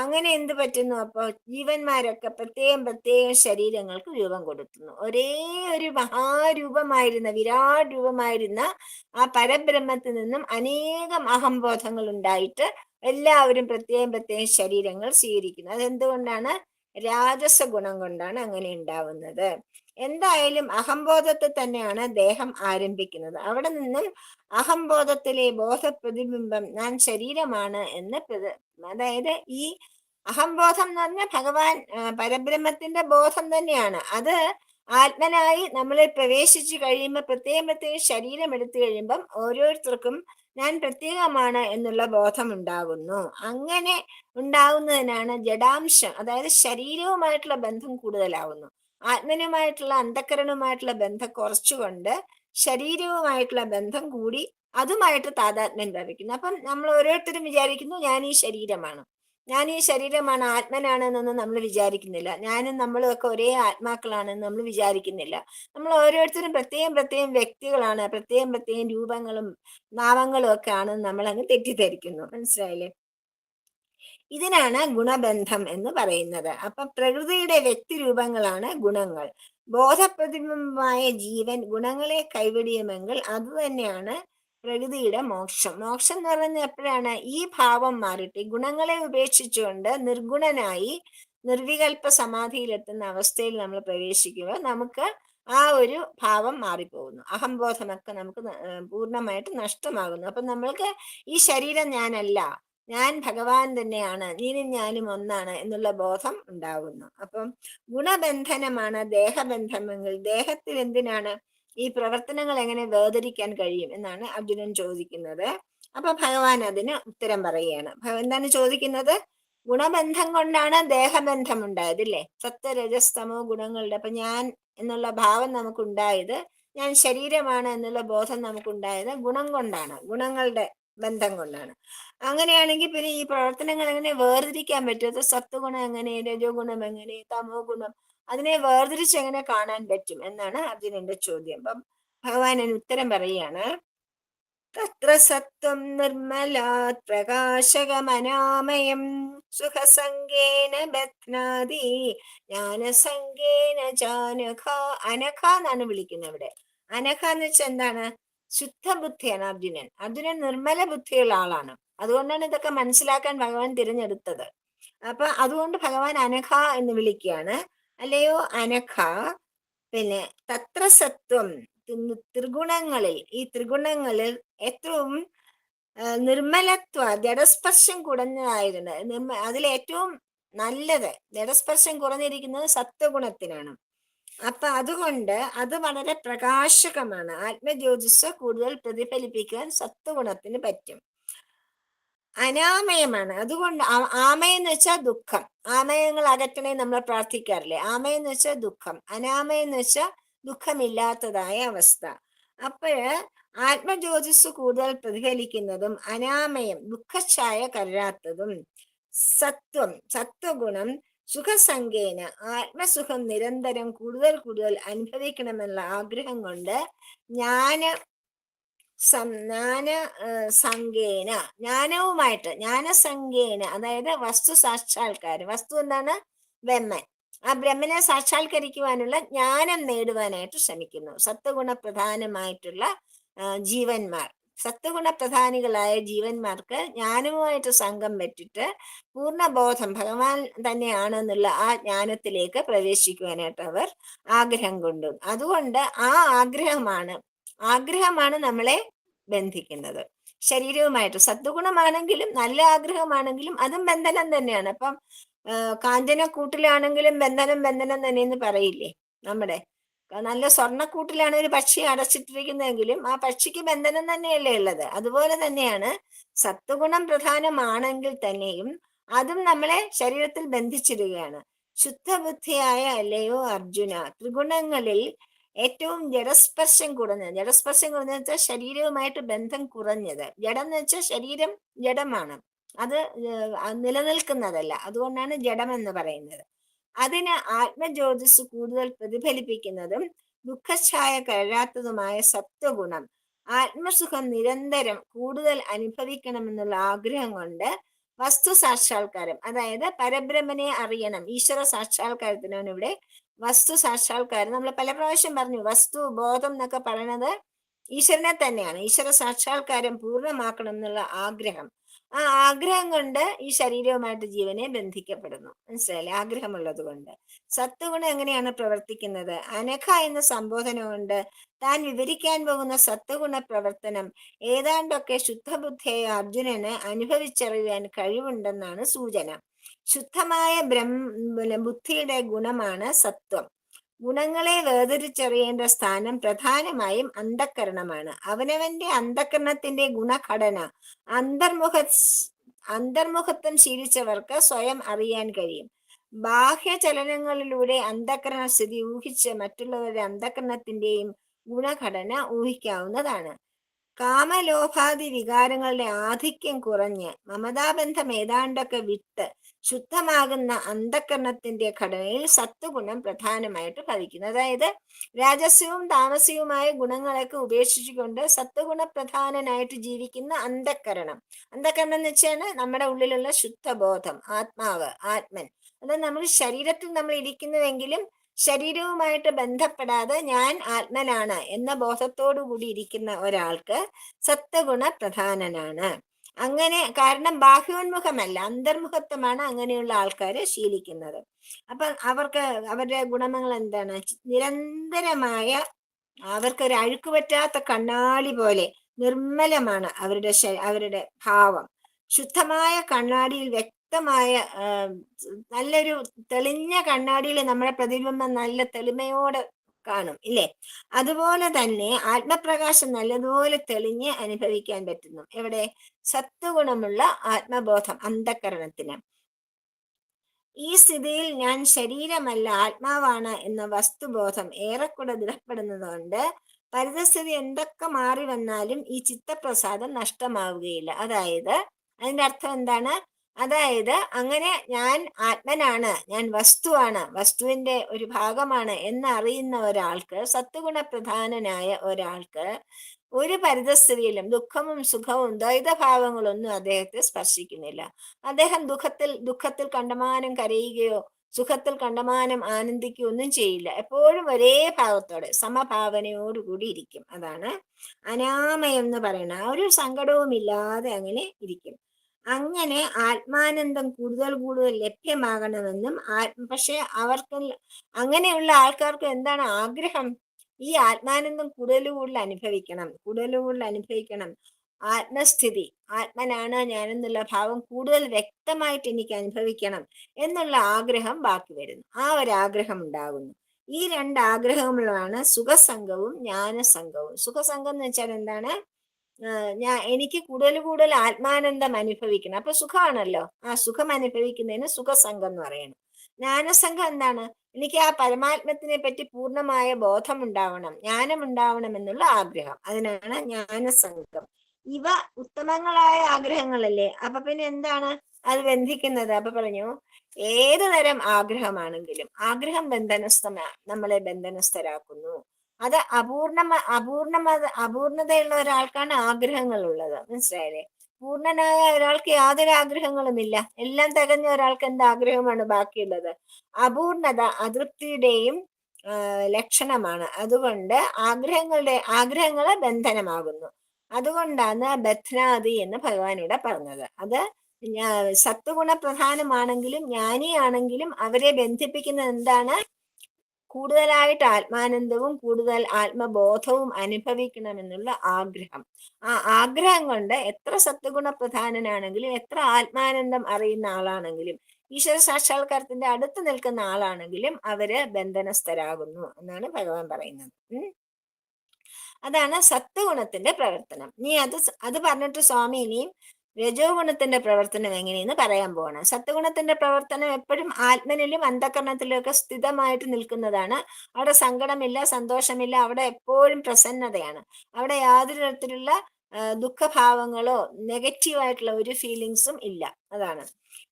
അങ്ങനെ എന്ത് പറ്റുന്നു? അപ്പോൾ ജീവന്മാരൊക്കെ പ്രത്യേകം പ്രത്യേകം ശരീരങ്ങൾക്ക് രൂപം കൊടുക്കുന്നു. ഒരേ ഒരു മഹാരൂപമായിരുന്ന, വിരാട് രൂപമായിരുന്ന ആ പരബ്രഹ്മത്തിൽ നിന്നും അനേകം അഹംബോധങ്ങൾ ഉണ്ടായിട്ട് എല്ലാവരും പ്രത്യേകം പ്രത്യേകം ശരീരങ്ങൾ സ്വീകരിക്കുന്നു. അതെന്തുകൊണ്ടാണ്? രാജസ ഗുണം കൊണ്ടാണ് അങ്ങനെ ഉണ്ടാവുന്നത്. എന്തായാലും അഹംബോധത്തിൽ തന്നെയാണ് ദേഹം ആരംഭിക്കുന്നത്. അവിടെ നിന്നും അഹംബോധത്തിലെ ബോധപ്രതിബിംബം ഞാൻ ശരീരമാണ് എന്ന് അതായത് ഈ അഹംബോധം എന്ന് പറഞ്ഞാൽ ഭഗവാൻ പരബ്രഹ്മത്തിന്റെ ബോധം തന്നെയാണ്. അത് ആത്മനായി നമ്മളിൽ പ്രവേശിച്ചു കഴിയുമ്പോൾ പ്രത്യേകം പ്രത്യേകം ശരീരം എടുത്തു കഴിയുമ്പം ഓരോരുത്തർക്കും ഞാൻ പ്രത്യേകമാണ് എന്നുള്ള ബോധം ഉണ്ടാകുന്നു. അങ്ങനെ ഉണ്ടാകുന്നതിനാണ് ജഡാംശം, അതായത് ശരീരവുമായിട്ടുള്ള ബന്ധം കൂടുതലാവുന്നു. ആത്മനുമായിട്ടുള്ള അന്ധക്കരണവുമായിട്ടുള്ള ബന്ധം കുറച്ചുകൊണ്ട് ശരീരവുമായിട്ടുള്ള ബന്ധം കൂടി അതുമായിട്ട് താതാത്മ്യം പ്രാപിക്കുന്നു. അപ്പം നമ്മൾ ഓരോരുത്തരും വിചാരിക്കുന്നു ഞാൻ ഈ ശരീരമാണ്, ആത്മനാണെന്നൊന്നും നമ്മൾ വിചാരിക്കുന്നില്ല. ഞാനും നമ്മളും ഒക്കെ ഒരേ ആത്മാക്കളാണെന്ന് നമ്മൾ വിചാരിക്കുന്നില്ല. നമ്മൾ ഓരോരുത്തരും പ്രത്യേകം പ്രത്യേകം വ്യക്തികളാണ്, പ്രത്യേകം പ്രത്യേകം രൂപങ്ങളും നാമങ്ങളും ഒക്കെ ആണെന്ന് നമ്മൾ അങ്ങ് തെറ്റിദ്ധരിക്കുന്നു. മനസ്സിലായില്ലേ? ഇതിനാണ് ഗുണബന്ധം എന്ന് പറയുന്നത്. അപ്പൊ പ്രകൃതിയുടെ വ്യക്തിരൂപങ്ങളാണ് ഗുണങ്ങൾ. ബോധപ്രതിബിംബമായ ജീവൻ ഗുണങ്ങളെ കൈവെടിയുമെങ്കിൽ അതുതന്നെയാണ് പ്രകൃതിയുടെ മോക്ഷം. മോക്ഷം എന്ന് പറയുന്നത് എപ്പോഴാണ്? ഈ ഭാവം മാറിയിട്ട് ഗുണങ്ങളെ ഉപേക്ഷിച്ചുകൊണ്ട് നിർഗുണനായി നിർവികൽപ്പ സമാധിയിലെത്തുന്ന അവസ്ഥയിൽ നമ്മൾ പ്രവേശിക്കുമ്പോൾ നമുക്ക് ആ ഒരു ഭാവം മാറിപ്പോകുന്നു. അഹംബോധമൊക്കെ നമുക്ക് പൂർണ്ണമായിട്ട് നഷ്ടമാകുന്നു. അപ്പൊ നമ്മൾക്ക് ഈ ശരീരം ഞാനല്ല, ഞാൻ ഭഗവാൻ തന്നെയാണ്, നീനും ഞാനും ഒന്നാണ് എന്നുള്ള ബോധം ഉണ്ടാകുന്നു. അപ്പം ഗുണബന്ധനമാണ് ദേഹബന്ധമെങ്കിൽ ദേഹത്തിൽ എന്തിനാണ് ഈ പ്രവർത്തനങ്ങൾ എങ്ങനെ വേർതിരിക്കാൻ കഴിയും എന്നാണ് അർജുനൻ ചോദിക്കുന്നത്. അപ്പൊ ഭഗവാൻ അതിന് ഉത്തരം പറയുകയാണ്. എന്താണ് ചോദിക്കുന്നത്? ഗുണബന്ധം കൊണ്ടാണ് ദേഹബന്ധം ഉണ്ടായത്, ഇല്ലേ? സത്വരജസ്തമോ ഗുണങ്ങളുടെ. അപ്പൊ ഞാൻ എന്നുള്ള ഭാവം നമുക്കുണ്ടായത്, ഞാൻ ശരീരമാണ് എന്നുള്ള ബോധം നമുക്കുണ്ടായത് ഗുണം കൊണ്ടാണ്, ഗുണങ്ങളുടെ ബന്ധം കൊണ്ടാണ്. അങ്ങനെയാണെങ്കിൽ പിന്നെ ഈ പ്രവർത്തനങ്ങൾ എങ്ങനെ വേർതിരിക്കാൻ പറ്റും? സത്വഗുണം എങ്ങനെ, രജോ ഗുണം എങ്ങനെ, തമോ ഗുണം, അതിനെ വേർതിരിച്ച് എങ്ങനെ കാണാൻ പറ്റും എന്നാണ് അർജുനന്റെ ചോദ്യം. അപ്പം ഭഗവാൻ അതിന് ഉത്തരം പറയുകയാണ്. തത്ര സത്വം നിർമ്മലാത് പ്രകാശകമനാമയം സുഖസംഗേന ബധ്നാതി ജ്ഞാനസംഗേന ചാനഘ. അനഘ എന്നാണ് വിളിക്കുന്നത് ഇവിടെ. അനഘ എന്ന് വെച്ചാൽ എന്താണ്? ശുദ്ധബുദ്ധിയാണ് അർജുനൻ നിർമ്മല ബുദ്ധിയുള്ള ആളാണ്. അതുകൊണ്ടാണ് ഇതൊക്കെ മനസ്സിലാക്കാൻ ഭഗവാൻ തിരഞ്ഞെടുത്തത്. അപ്പൊ അതുകൊണ്ട് ഭഗവാൻ അനഘ എന്ന് വിളിക്കുകയാണ്. അല്ലയോ അനഘ, പിന്നെ തത്ര സത്വം, ഈ ത്രിഗുണങ്ങളിൽ ഏറ്റവും നിർമ്മലത്വ, ജഡസ്പർശം കുറഞ്ഞതായിരുന്നു. അതിലേറ്റവും നല്ലത്, ജഡസ്പർശം കുറഞ്ഞിരിക്കുന്നത് സത്വഗുണത്തിനാണ്. അപ്പൊ അതുകൊണ്ട് അത് വളരെ പ്രകാശകമാണ്. ആത്മജ്യോതിസ് കൂടുതൽ പ്രതിഫലിപ്പിക്കാൻ സത്വഗുണത്തിന് പറ്റും. അനാമയമാണ്. അതുകൊണ്ട് ആമയെന്ന് വെച്ചാൽ ദുഃഖം. ആമയങ്ങൾ അകറ്റണേ നമ്മൾ പ്രാർത്ഥിക്കാറില്ലേ? ആമയെന്ന് വെച്ചാൽ ദുഃഖം, അനാമയെന്ന് വെച്ചാൽ ദുഃഖമില്ലാത്തതായ അവസ്ഥ. അപ്പോഴ് ആത്മജ്യോതിസ് കൂടുതൽ പ്രതിഫലിക്കുന്നതും അനാമയം ദുഃഖഛായ കലരാത്തതും സത്വഗുണം സുഖസംഗേന ആത്മസുഖം നിരന്തരം കൂടുതൽ കൂടുതൽ അനുഭവിക്കണമെന്നുള്ള ആഗ്രഹം കൊണ്ട് ജ്ഞാനസംഗേന, അതായത് വസ്തു സാക്ഷാത്കാരം. വസ്തു എന്താണ്? ബ്രഹ്മൻ. ആ ബ്രഹ്മനെ സാക്ഷാത്കരിക്കുവാനുള്ള ജ്ഞാനം നേടുവാനായിട്ട് ശ്രമിക്കുന്നു. സത്വഗുണപ്രധാനമായിട്ടുള്ള ജീവന്മാർ, സത്വഗുണപ്രധാനികളായ ജീവന്മാർക്ക് ജ്ഞാനവുമായിട്ട് സംഘം പറ്റിട്ട് പൂർണ്ണബോധം ഭഗവാൻ തന്നെയാണെന്നുള്ള ആ ജ്ഞാനത്തിലേക്ക് പ്രവേശിക്കുവാനായിട്ട് അവർ ആഗ്രഹം കൊണ്ടു. അതുകൊണ്ട് ആ ആഗ്രഹമാണ് നമ്മളെ ബന്ധിക്കുന്നത്. ശരീരവുമായിട്ട്. സത്വഗുണമാണെങ്കിലും നല്ല ആഗ്രഹമാണെങ്കിലും അതും ബന്ധനം തന്നെയാണ്. അപ്പം കാഞ്ചനക്കൂട്ടിലാണെങ്കിലും ബന്ധനം ബന്ധനം തന്നെയെന്ന് പറയില്ലേ നമ്മുടെ. നല്ല സ്വർണ്ണക്കൂട്ടിലാണ് ഒരു പക്ഷി അടച്ചിട്ടിരിക്കുന്നതെങ്കിലും ആ പക്ഷിക്ക് ബന്ധനം തന്നെയല്ലേ ഉള്ളത്. അതുപോലെ തന്നെയാണ് സത്വഗുണം പ്രധാനമാണെങ്കിൽ തന്നെയും അതും നമ്മളെ ശരീരത്തിൽ ബന്ധിച്ചിടുകയാണ്. ശുദ്ധബുദ്ധിയായ അല്ലയോ അർജുന, ത്രിഗുണങ്ങളിൽ ഏറ്റവും ജഡസ്പർശം കുറഞ്ഞത്. ജഡസ്പർശം കുറഞ്ഞത് വെച്ചാൽ ശരീരവുമായിട്ട് ബന്ധം കുറഞ്ഞത്. ജഡം എന്ന് വെച്ചാൽ ശരീരം ജഡമാണ്, അത് നിലനിൽക്കുന്നതല്ല. അതുകൊണ്ടാണ് ജഡം എന്ന് പറയുന്നത്. അതിന് ആത്മജ്യോതിസ് കൂടുതൽ പ്രതിഫലിപ്പിക്കുന്നതും ദുഃഖഛായ കഴാത്തതുമായ സത്വഗുണം ആത്മസുഖം നിരന്തരം കൂടുതൽ അനുഭവിക്കണമെന്നുള്ള ആഗ്രഹം കൊണ്ട് വസ്തു സാക്ഷാത്കാരം, അതായത് പരബ്രഹ്മനെ അറിയണം, ഈശ്വര സാക്ഷാത്കാരത്തിനാണ് ഇവിടെ വസ്തു സാക്ഷാത്കാരം. നമ്മൾ പല പ്രാവശ്യം പറഞ്ഞു, വസ്തു ബോധം എന്നൊക്കെ പറയുന്നത് ഈശ്വരനെ തന്നെയാണ്. ഈശ്വര സാക്ഷാത്കാരം പൂർണ്ണമാക്കണം എന്നുള്ള ആഗ്രഹം, ആ ആഗ്രഹം കൊണ്ട് ഈ ശരീരവുമായിട്ട് ജീവനെ ബന്ധിക്കപ്പെടുന്നു. മനസ്സിലായില്ലേ? ആഗ്രഹമുള്ളത് കൊണ്ട്. സത്വഗുണം എങ്ങനെയാണ് പ്രവർത്തിക്കുന്നത്? അനഘ എന്ന സംബോധന കൊണ്ട് താൻ വിവരിക്കാൻ പോകുന്ന സത്വഗുണ പ്രവർത്തനം ഏതാണ്ടൊക്കെ ശുദ്ധബുദ്ധിയായ അർജുനന് അനുഭവിച്ചറിയാൻ കഴിവുണ്ടെന്നാണ് സൂചന. ശുദ്ധമായ ബുദ്ധിയുടെ ഗുണമാണ് സത്വം. ഗുണങ്ങളെ വേർതിരിച്ചറിയേണ്ട സ്ഥാനം പ്രധാനമായും അന്ധക്കരണമാണ്. അവനവന്റെ അന്ധക്കരണത്തിന്റെ ഗുണഘടന അന്തർമുഖത്വം ശീലിച്ചവർക്ക് സ്വയം അറിയാൻ കഴിയും. ബാഹ്യ ചലനങ്ങളിലൂടെ അന്ധക്കരണ സ്ഥിതി ഊഹിച്ച് മറ്റുള്ളവരുടെ അന്ധക്കരണത്തിന്റെയും ഗുണഘടന ഊഹിക്കാവുന്നതാണ്. കാമലോഭാദി വികാരങ്ങളുടെ ആധിക്യം കുറഞ്ഞ് മമതാബന്ധം ഏതാണ്ടൊക്കെ വിട്ട് ശുദ്ധമാകുന്ന അന്ധക്കരണത്തിന്റെ ഘടനയിൽ സത്വഗുണം പ്രധാനമായിട്ട് ഭവിക്കുന്നു. അതായത് രാജസ്യവും താമസികവുമായ ഗുണങ്ങളൊക്കെ ഉപേക്ഷിച്ചുകൊണ്ട് സത്വഗുണ പ്രധാനനായിട്ട് ജീവിക്കുന്ന അന്ധക്കരണം. അന്ധക്കരണം എന്ന് വെച്ചാൽ നമ്മുടെ ഉള്ളിലുള്ള ശുദ്ധബോധം, ആത്മാവ്, ആത്മൻ. അത് നമ്മൾ ശരീരത്തിൽ നമ്മൾ ഇരിക്കുന്നുവെങ്കിലും ശരീരവുമായിട്ട് ബന്ധപ്പെടാതെ ഞാൻ ആത്മനാണ് എന്ന ബോധത്തോടു കൂടി ഇരിക്കുന്ന ഒരാൾക്ക് സത്വഗുണ പ്രധാനനാണ്. അങ്ങനെ, കാരണം ബാഹ്യോന്മുഖമല്ല, അന്തർമുഖത്വമാണ് അങ്ങനെയുള്ള ആൾക്കാര് ശീലിക്കുന്നത്. അപ്പൊ അവർക്ക് അവരുടെ ഗുണങ്ങൾ എന്താണ്? നിരന്തരമായ, അവർക്കൊരു അഴുക്ക് പറ്റാത്ത കണ്ണാടി പോലെ നിർമ്മലമാണ് അവരുടെ ഭാവം. ശുദ്ധമായ കണ്ണാടിയിൽ വ്യക്തമായ നല്ലൊരു തെളിഞ്ഞ കണ്ണാടിയിൽ നമ്മുടെ പ്രതിബിംബം നല്ല തെളിമയോടെ കാണും ഇല്ലേ? അതുപോലെ തന്നെ ആത്മപ്രകാശം നല്ലതുപോലെ തെളിഞ്ഞ് അനുഭവിക്കാൻ പറ്റുന്നു. എവിടെ? സത്വഗുണമുള്ള ആത്മബോധം അന്ധക്കരണത്തിന്. ഈ സ്ഥിതിയിൽ ഞാൻ ശരീരമല്ല ആത്മാവാണ് എന്ന വസ്തുബോധം ഏറെക്കൂടെ ദൃഢപ്പെടുന്നതുകൊണ്ട് പരിതസ്ഥിതി എന്തൊക്കെ മാറി വന്നാലും ഈ ചിത്തപ്രസാദം നഷ്ടമാവുകയില്ല. അതായത് അതിന്റെ അർത്ഥം എന്താണ്? അതായത് അങ്ങനെ ഞാൻ ആത്മനാണ്, ഞാൻ വസ്തുവാണ്, വസ്തുവിന്റെ ഒരു ഭാഗമാണ് എന്നറിയുന്ന ഒരാൾക്ക്, സത്വഗുണ പ്രധാനനായ ഒരാൾക്ക് ഒരു പരിതസ്ഥിതിയിലും ദുഃഖവും സുഖവും ദ്വൈതഭാവങ്ങളൊന്നും അദ്ദേഹത്തെ സ്പർശിക്കുന്നില്ല. അദ്ദേഹം ദുഃഖത്തിൽ കണ്ടമാനം കരയുകയോ സുഖത്തിൽ കണ്ടമാനം ആനന്ദിക്കുകയോ ഒന്നും ചെയ്യില്ല. എപ്പോഴും ഒരേ ഭാവത്തോടെ സമഭാവനയോടുകൂടി ഇരിക്കും. അതാണ് അനാമയം എന്ന് പറയുന്നത്. ഒരു സങ്കടവും ഇല്ലാതെ അങ്ങനെ ഇരിക്കും. അങ്ങനെ ആത്മാനന്ദം കൂടുതൽ കൂടുതൽ ലഭ്യമാകണമെന്നും പക്ഷെ അവർക്ക്, അങ്ങനെയുള്ള ആൾക്കാർക്ക് എന്താണ് ആഗ്രഹം? ഈ ആത്മാനന്ദം കൂടുതൽ കൂടുതൽ അനുഭവിക്കണം. ആത്മസ്ഥിതി, ആത്മനാണ് ഞാനെന്നുള്ള ഭാവം കൂടുതൽ വ്യക്തമായിട്ട് എനിക്ക് അനുഭവിക്കണം എന്നുള്ള ആഗ്രഹം ബാക്കി വരുന്നു. ആ ഒരു ആഗ്രഹം ഉണ്ടാകുന്നു. ഈ രണ്ട് ആഗ്രഹങ്ങളാണ് സുഖസംഘവും ജ്ഞാനസംഘവും. സുഖസംഘം എന്ന് വെച്ചാൽ എന്താണ്? എനിക്ക് കൂടുതൽ ആത്മാനന്ദം അനുഭവിക്കണം. അപ്പൊ സുഖമാണല്ലോ. ആ സുഖം അനുഭവിക്കുന്നതിന് സുഖസംഘം എന്ന് പറയുന്നു. ജ്ഞാനസംഘം എന്താണ്? എനിക്ക് ആ പരമാത്മത്തിനെ പറ്റി പൂർണ്ണമായ ബോധം ഉണ്ടാവണം, ജ്ഞാനം ഉണ്ടാവണം എന്നുള്ള ആഗ്രഹം. അതിനാണ് ജ്ഞാനസംഘം. ഇവ ഉത്തമങ്ങളായ ആഗ്രഹങ്ങളല്ലേ? അപ്പൊ പിന്നെ എന്താണ് അത് ബന്ധിക്കുന്നത്? അപ്പൊ പറഞ്ഞു, ഏതു തരം ആഗ്രഹമാണെങ്കിലും ആഗ്രഹം നമ്മളെ ബന്ധനസ്ഥരാക്കുന്നു. അത് അപൂർണതയുള്ള ഒരാൾക്കാണ് ആഗ്രഹങ്ങൾ ഉള്ളത്. മനസ്സിലായില്ലേ? പൂർണ്ണനായ ഒരാൾക്ക് യാതൊരു ആഗ്രഹങ്ങളുമില്ല. എല്ലാം തികഞ്ഞ ഒരാൾക്ക് എന്ത് ആഗ്രഹമാണ് ബാക്കിയുള്ളത്? അപൂർണത അതൃപ്തിയുടെയും ലക്ഷണമാണ്. അതുകൊണ്ട് ആഗ്രഹങ്ങളെ ബന്ധനമാകുന്നു. അതുകൊണ്ടാണ് ബധ്നാതി എന്ന് ഭഗവാൻ ഇവിടെ പറഞ്ഞത്. അത് സത്വഗുണ പ്രധാനമാണെങ്കിലും ജ്ഞാനിയാണെങ്കിലും അവരെ ബന്ധിപ്പിക്കുന്നത് എന്താണ്? കൂടുതലായിട്ട് ആത്മാനന്ദവും കൂടുതൽ ആത്മബോധവും അനുഭവിക്കണമെന്നുള്ള ആഗ്രഹം. ആ ആഗ്രഹം കൊണ്ട് എത്ര സത്വഗുണ പ്രധാനനാണെങ്കിലും, എത്ര ആത്മാനന്ദം അറിയുന്ന ആളാണെങ്കിലും, ഈശ്വര സാക്ഷാത്കാരത്തിന്റെ അടുത്ത് നിൽക്കുന്ന ആളാണെങ്കിലും അവര് ബന്ധനസ്ഥരാകുന്നു എന്നാണ് ഭഗവാൻ പറയുന്നത്. അതാണ് സത്വഗുണത്തിന്റെ പ്രവർത്തനം. നീ അത് പറഞ്ഞിട്ട് സ്വാമി ഇനിയും രജോ ഗുണത്തിന്റെ പ്രവർത്തനം എങ്ങനെയെന്ന് പറയാൻ പോവാണ്. സത്വഗുണത്തിന്റെ പ്രവർത്തനം എപ്പോഴും ആത്മനിലും അന്ധകരണത്തിലും ഒക്കെ സ്ഥിതമായിട്ട് നിൽക്കുന്നതാണ്. അവിടെ സങ്കടമില്ല, സന്തോഷമില്ല, അവിടെ എപ്പോഴും പ്രസന്നതയാണ്. അവിടെ യാതൊരു തരത്തിലുള്ള ദുഃഖഭാവങ്ങളോ നെഗറ്റീവായിട്ടുള്ള ഒരു ഫീലിങ്സും ഇല്ല. അതാണ്.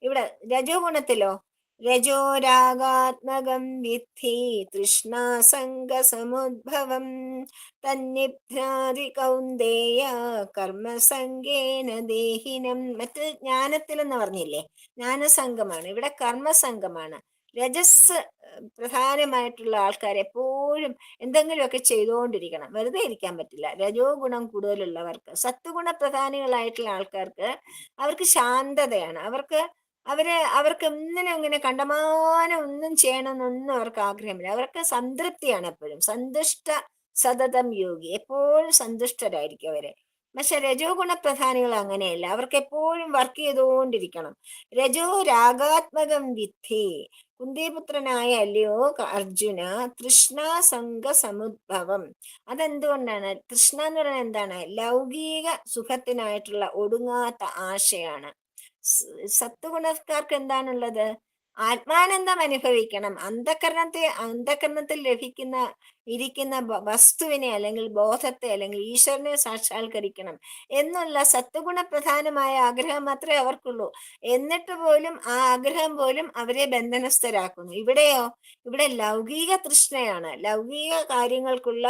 ഇവിടെ രജോ ഗുണത്തിലോ രജോരാഗാത്മകം വിദ്ധി തൃഷ്ണാസംഗസമുദ്ഭവം തന്നിഭ്രാതി കൗന്ദേയ കർമ്മസംഗേന ദേഹിനം. മറ്റ് ജ്ഞാനത്തിലെന്ന് പറഞ്ഞില്ലേ, ജ്ഞാനസംഗമാണ്. ഇവിടെ കർമ്മസംഗമാണ്. രജസ് പ്രധാനമായിട്ടുള്ള ആൾക്കാർ എപ്പോഴും എന്തെങ്കിലുമൊക്കെ ചെയ്തുകൊണ്ടിരിക്കണം, വെറുതെ ഇരിക്കാൻ പറ്റില്ല. രജോ ഗുണം കൂടുതലുള്ളവർക്ക്, സത്വഗുണ പ്രധാനികളായിട്ടുള്ള ആൾക്കാർക്ക് അവർക്ക് ശാന്തതയാണ്. അവർക്ക് ഒന്നിനും ഇങ്ങനെ കണ്ടമാനം ഒന്നും ചെയ്യണമെന്നൊന്നും അവർക്ക് ആഗ്രഹമില്ല. അവർക്ക് സംതൃപ്തിയാണ് എപ്പോഴും. സന്തുഷ്ട സതതം യോഗി, എപ്പോഴും സന്തുഷ്ടരായിരിക്കും അവര്. പക്ഷെ രജോ ഗുണപ്രധാനികൾ അങ്ങനെയല്ല, അവർക്ക് എപ്പോഴും വർക്ക് ചെയ്തുകൊണ്ടിരിക്കണം. രജോ രാഗാത്മകം വിദ്ധി. കുന്തിപുത്രനായ അല്ലയോ അർജുന, തൃഷ്ണാസംഗ സമുദ്ഭവം. അതെന്തുകൊണ്ടാണ്? തൃഷ്ണ എന്ന് പറയുന്നത് എന്താണ്? ലൗകിക സുഖത്തിനായിട്ടുള്ള ഒടുങ്ങാത്ത ആശയാണ്. സത്വഗുണക്കാർക്ക് എന്താണുള്ളത്? ആത്മാനന്ദം അനുഭവിക്കണം. അന്ധകരണത്തിൽ ഇരിക്കുന്ന വസ്തുവിനെ അല്ലെങ്കിൽ ബോധത്തെ അല്ലെങ്കിൽ ഈശ്വരനെ സാക്ഷാത്കരിക്കണം എന്നുള്ള സത്വഗുണ പ്രധാനമായ ആഗ്രഹം മാത്രമേ അവർക്കുള്ളൂ. എന്നിട്ട് പോലും ആ ആഗ്രഹം പോലും അവരെ ബന്ധനസ്ഥരാക്കുന്നു. ഇവിടെ ലൗകിക തൃഷ്ണയാണ്, ലൗകിക കാര്യങ്ങൾക്കുള്ള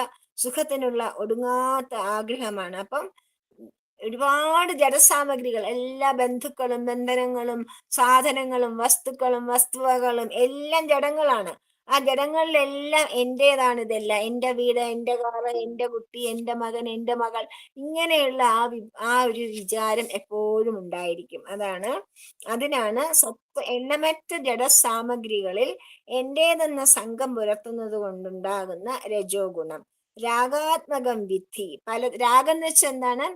സുഖത്തിനുള്ള ഒടുങ്ങാത്ത ആഗ്രഹമാണ്. അപ്പം ഒരുപാട് ജഡസാമഗ്രികൾ, എല്ലാ ബന്ധുക്കളും ബന്ധനങ്ങളും സാധനങ്ങളും വസ്തുക്കളും വസ്തുവകളും എല്ലാം ജഡങ്ങളാണ്. ആ ജഡങ്ങളിലെല്ലാം എന്റേതാണ് ഇതെല്ലാം, എന്റെ വീട്, എന്റെ കാറ്, എന്റെ കുട്ടി, എന്റെ മകൻ, എന്റെ മകൾ, ഇങ്ങനെയുള്ള ആ ഒരു വിചാരം എപ്പോഴും ഉണ്ടായിരിക്കും. അതിനാണ് എണ്ണമറ്റ ജഡസാമഗ്രികളിൽ എന്റേതെന്ന സംഘം പുലർത്തുന്നത് കൊണ്ടുണ്ടാകുന്ന രജോ ഗുണം. രാഗാത്മകം വിദ്ധി. രാഗം എന്ന് വെച്ചാൽ എന്താണ്?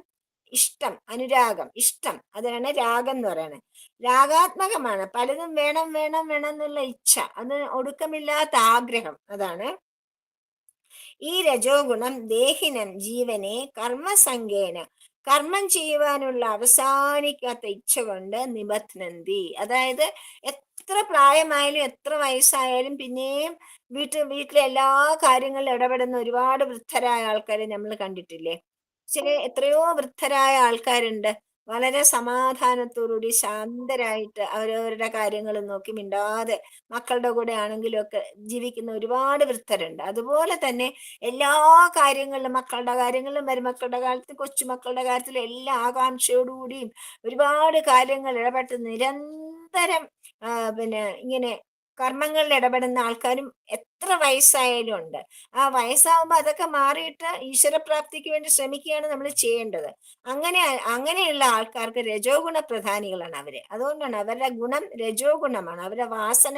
ഇഷ്ടം, അനുരാഗം, ഇഷ്ടം. അതാണ് രാഗം എന്ന് പറയുന്നത്. രാഗാത്മകമാണ്. പലതും വേണം വേണം വേണം എന്നുള്ള ഇച്ഛ, അത് ഒടുക്കമില്ലാത്ത ആഗ്രഹം. അതാണ് ഈ രജോ ഗുണം ദേഹിനം, ജീവനെ കർമ്മസംഗേന, കർമ്മം ചെയ്യുവാനുള്ള അവസാനിക്കാത്ത ഇച്ഛ കൊണ്ട് നിബധ്നന്തി. അതായത് എത്ര പ്രായമായാലും എത്ര വയസ്സായാലും പിന്നെയും വീട്ടിലെ എല്ലാ കാര്യങ്ങളിലും ഇടപെടുന്ന ഒരുപാട് വൃദ്ധരായ ആൾക്കാരെ നമ്മൾ കണ്ടിട്ടില്ലേ? എത്രയോ വൃദ്ധരായ ആൾക്കാരുണ്ട്, വളരെ സമാധാനത്തോടുകൂടി ശാന്തരായിട്ട് അവരവരുടെ കാര്യങ്ങൾ നോക്കി മിണ്ടാതെ മക്കളുടെ കൂടെ ആണെങ്കിലും ഒക്കെ ജീവിക്കുന്ന ഒരുപാട് വൃദ്ധരുണ്ട്. അതുപോലെ തന്നെ എല്ലാ കാര്യങ്ങളിലും, മക്കളുടെ കാര്യങ്ങളിലും മരുമക്കളുടെ കാര്യത്തിലും കൊച്ചുമക്കളുടെ കാര്യത്തിലും എല്ലാ ആകാംക്ഷയോടുകൂടിയും ഒരുപാട് കാര്യങ്ങൾ ഇടപെട്ട് നിരന്തരം ഇങ്ങനെ കർമ്മങ്ങളിൽ ഇടപെടുന്ന ആൾക്കാരും എത്ര വയസ്സായാലും ഉണ്ട്. ആ വയസ്സാവുമ്പോൾ അതൊക്കെ മാറിയിട്ട് ഈശ്വരപ്രാപ്തിക്ക് വേണ്ടി ശ്രമിക്കുകയാണ് നമ്മൾ ചെയ്യേണ്ടത്. അങ്ങനെയുള്ള ആൾക്കാർക്ക് രജോ ഗുണ പ്രധാനികളാണ് അവര്. അതുകൊണ്ടാണ് അവരുടെ ഗുണം രജോ ഗുണമാണ്, അവരുടെ വാസന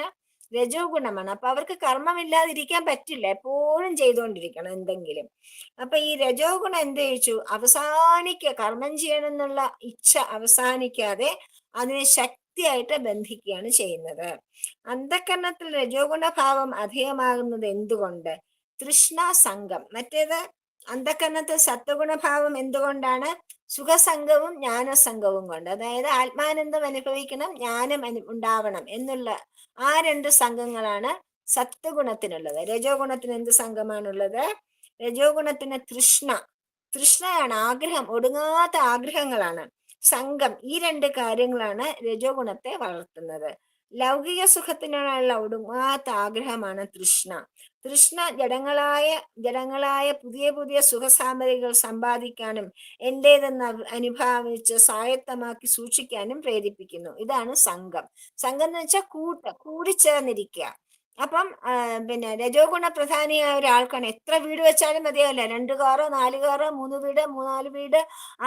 രജോ ഗുണമാണ്. അപ്പൊ അവർക്ക് കർമ്മമില്ലാതിരിക്കാൻ പറ്റില്ല, എപ്പോഴും ചെയ്തുകൊണ്ടിരിക്കണം എന്തെങ്കിലും. അപ്പൊ ഈ രജോ ഗുണം എന്ത് ചോദിച്ചു? കർമ്മം ചെയ്യണം എന്നുള്ള ഇച്ഛ അവസാനിക്കാതെ അതിനെ ശക്തിയായിട്ട് ബന്ധിക്കുകയാണ് ചെയ്യുന്നത്. അന്ധകരണത്തിൽ രജോ ഗുണഭാവം അധികമാകുന്നത് എന്തുകൊണ്ട്? തൃഷ്ണാസംഗം. മറ്റേത് അന്ധകരണത്തിൽ സത്വഗുണഭാവം എന്തുകൊണ്ടാണ്? സുഖസംഗവും ജ്ഞാനസംഗവും കൊണ്ട്. അതായത് ആത്മാനന്ദം അനുഭവിക്കണം, ജ്ഞാനം ഉണ്ടാവണം എന്നുള്ള ആ രണ്ട് സംഘങ്ങളാണ് സത്വഗുണത്തിനുള്ളത്. രജോ ഗുണത്തിന് എന്ത് സംഘമാണുള്ളത്? രജോ ഗുണത്തിന് തൃഷ്ണയാണ്, ആഗ്രഹം, ഒടുങ്ങാത്ത ആഗ്രഹങ്ങളാണ്. സംഘം, ഈ രണ്ട് കാര്യങ്ങളാണ് രജോ ഗുണത്തെ വളർത്തുന്നത്. ലൗകിക സുഖത്തിനുള്ള ഒടുങ്ങാത്ത ആഗ്രഹമാണ് തൃഷ്ണ ജഡങ്ങളായ പുതിയ പുതിയ സുഖസാമഗ്രികൾ സമ്പാദിക്കാനും എന്റേതെന്ന് അനുഭാവിച്ച് സ്വായത്തമാക്കി സൂക്ഷിക്കാനും പ്രേരിപ്പിക്കുന്നു. ഇതാണ് സംഘം. സംഘം എന്ന് വെച്ചാൽ കൂടിച്ചേർന്നിരിക്കുക. അപ്പം രജോ ഗുണ പ്രധാനിയായ ഒരാൾക്കാണ് എത്ര വീട് വെച്ചാലും മതിയാവില്ല. 2 കാറോ 4 കാറോ 3 വീട് 3-4 വീട്,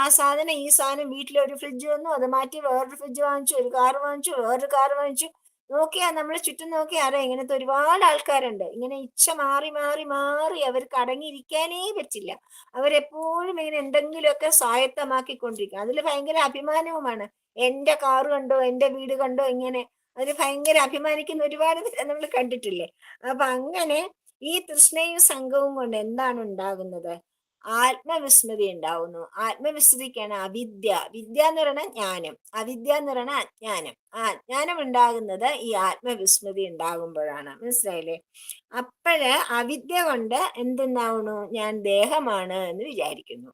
ആ സാധനം ഈ സാധനം, വീട്ടിൽ ഒരു ഫ്രിഡ്ജ് വന്നു, അത് മാറ്റി വേറൊരു ഫ്രിഡ്ജ് വാങ്ങിച്ചു, ഒരു കാർ വാങ്ങിച്ചു, വേറൊരു കാർ വാങ്ങിച്ചു, നോക്കിയാൽ നമ്മൾ ചുറ്റും നോക്കിയാൽ അറിയാം, ഇങ്ങനത്തെ ഒരുപാട് ആൾക്കാരുണ്ട്. ഇങ്ങനെ ഇച്ഛ മാറി മാറി മാറി അവർക്ക് അടങ്ങിയിരിക്കാനേ പറ്റില്ല. അവരെപ്പോഴും ഇങ്ങനെ എന്തെങ്കിലുമൊക്കെ സ്വായത്തമാക്കിക്കൊണ്ടിരിക്കും. അതിൽ ഭയങ്കര അഭിമാനവുമാണ്. എന്റെ കാറ് കണ്ടോ, എന്റെ വീട് കണ്ടോ, ഇങ്ങനെ അതിൽ ഭയങ്കര അഭിമാനിക്കുന്ന ഒരുപാട് നമ്മൾ കണ്ടിട്ടില്ലേ. അപ്പൊ അങ്ങനെ ഈ തൃഷ്ണയും സംഘവും കൊണ്ട് എന്താണ് ഉണ്ടാകുന്നത്? ആത്മവിസ്മൃതി ഉണ്ടാവുന്നു. ആത്മവിസ്മൃതിക്കാണ് അവിദ്യ. വിദ്യ എന്ന് പറയുന്നത് ജ്ഞാനം, അവിദ്യ എന്ന് പറയുന്നത് അജ്ഞാനം. ആ അജ്ഞാനം ഉണ്ടാകുന്നത് ഈ ആത്മവിസ്മൃതി ഉണ്ടാകുമ്പോഴാണ്. മനസ്സിലായില്ലേ? അപ്പോഴ് അവിദ്യ കൊണ്ട് എന്തുണ്ടാവുന്നു? ഞാൻ ദേഹമാണ് എന്ന് വിചാരിക്കുന്നു.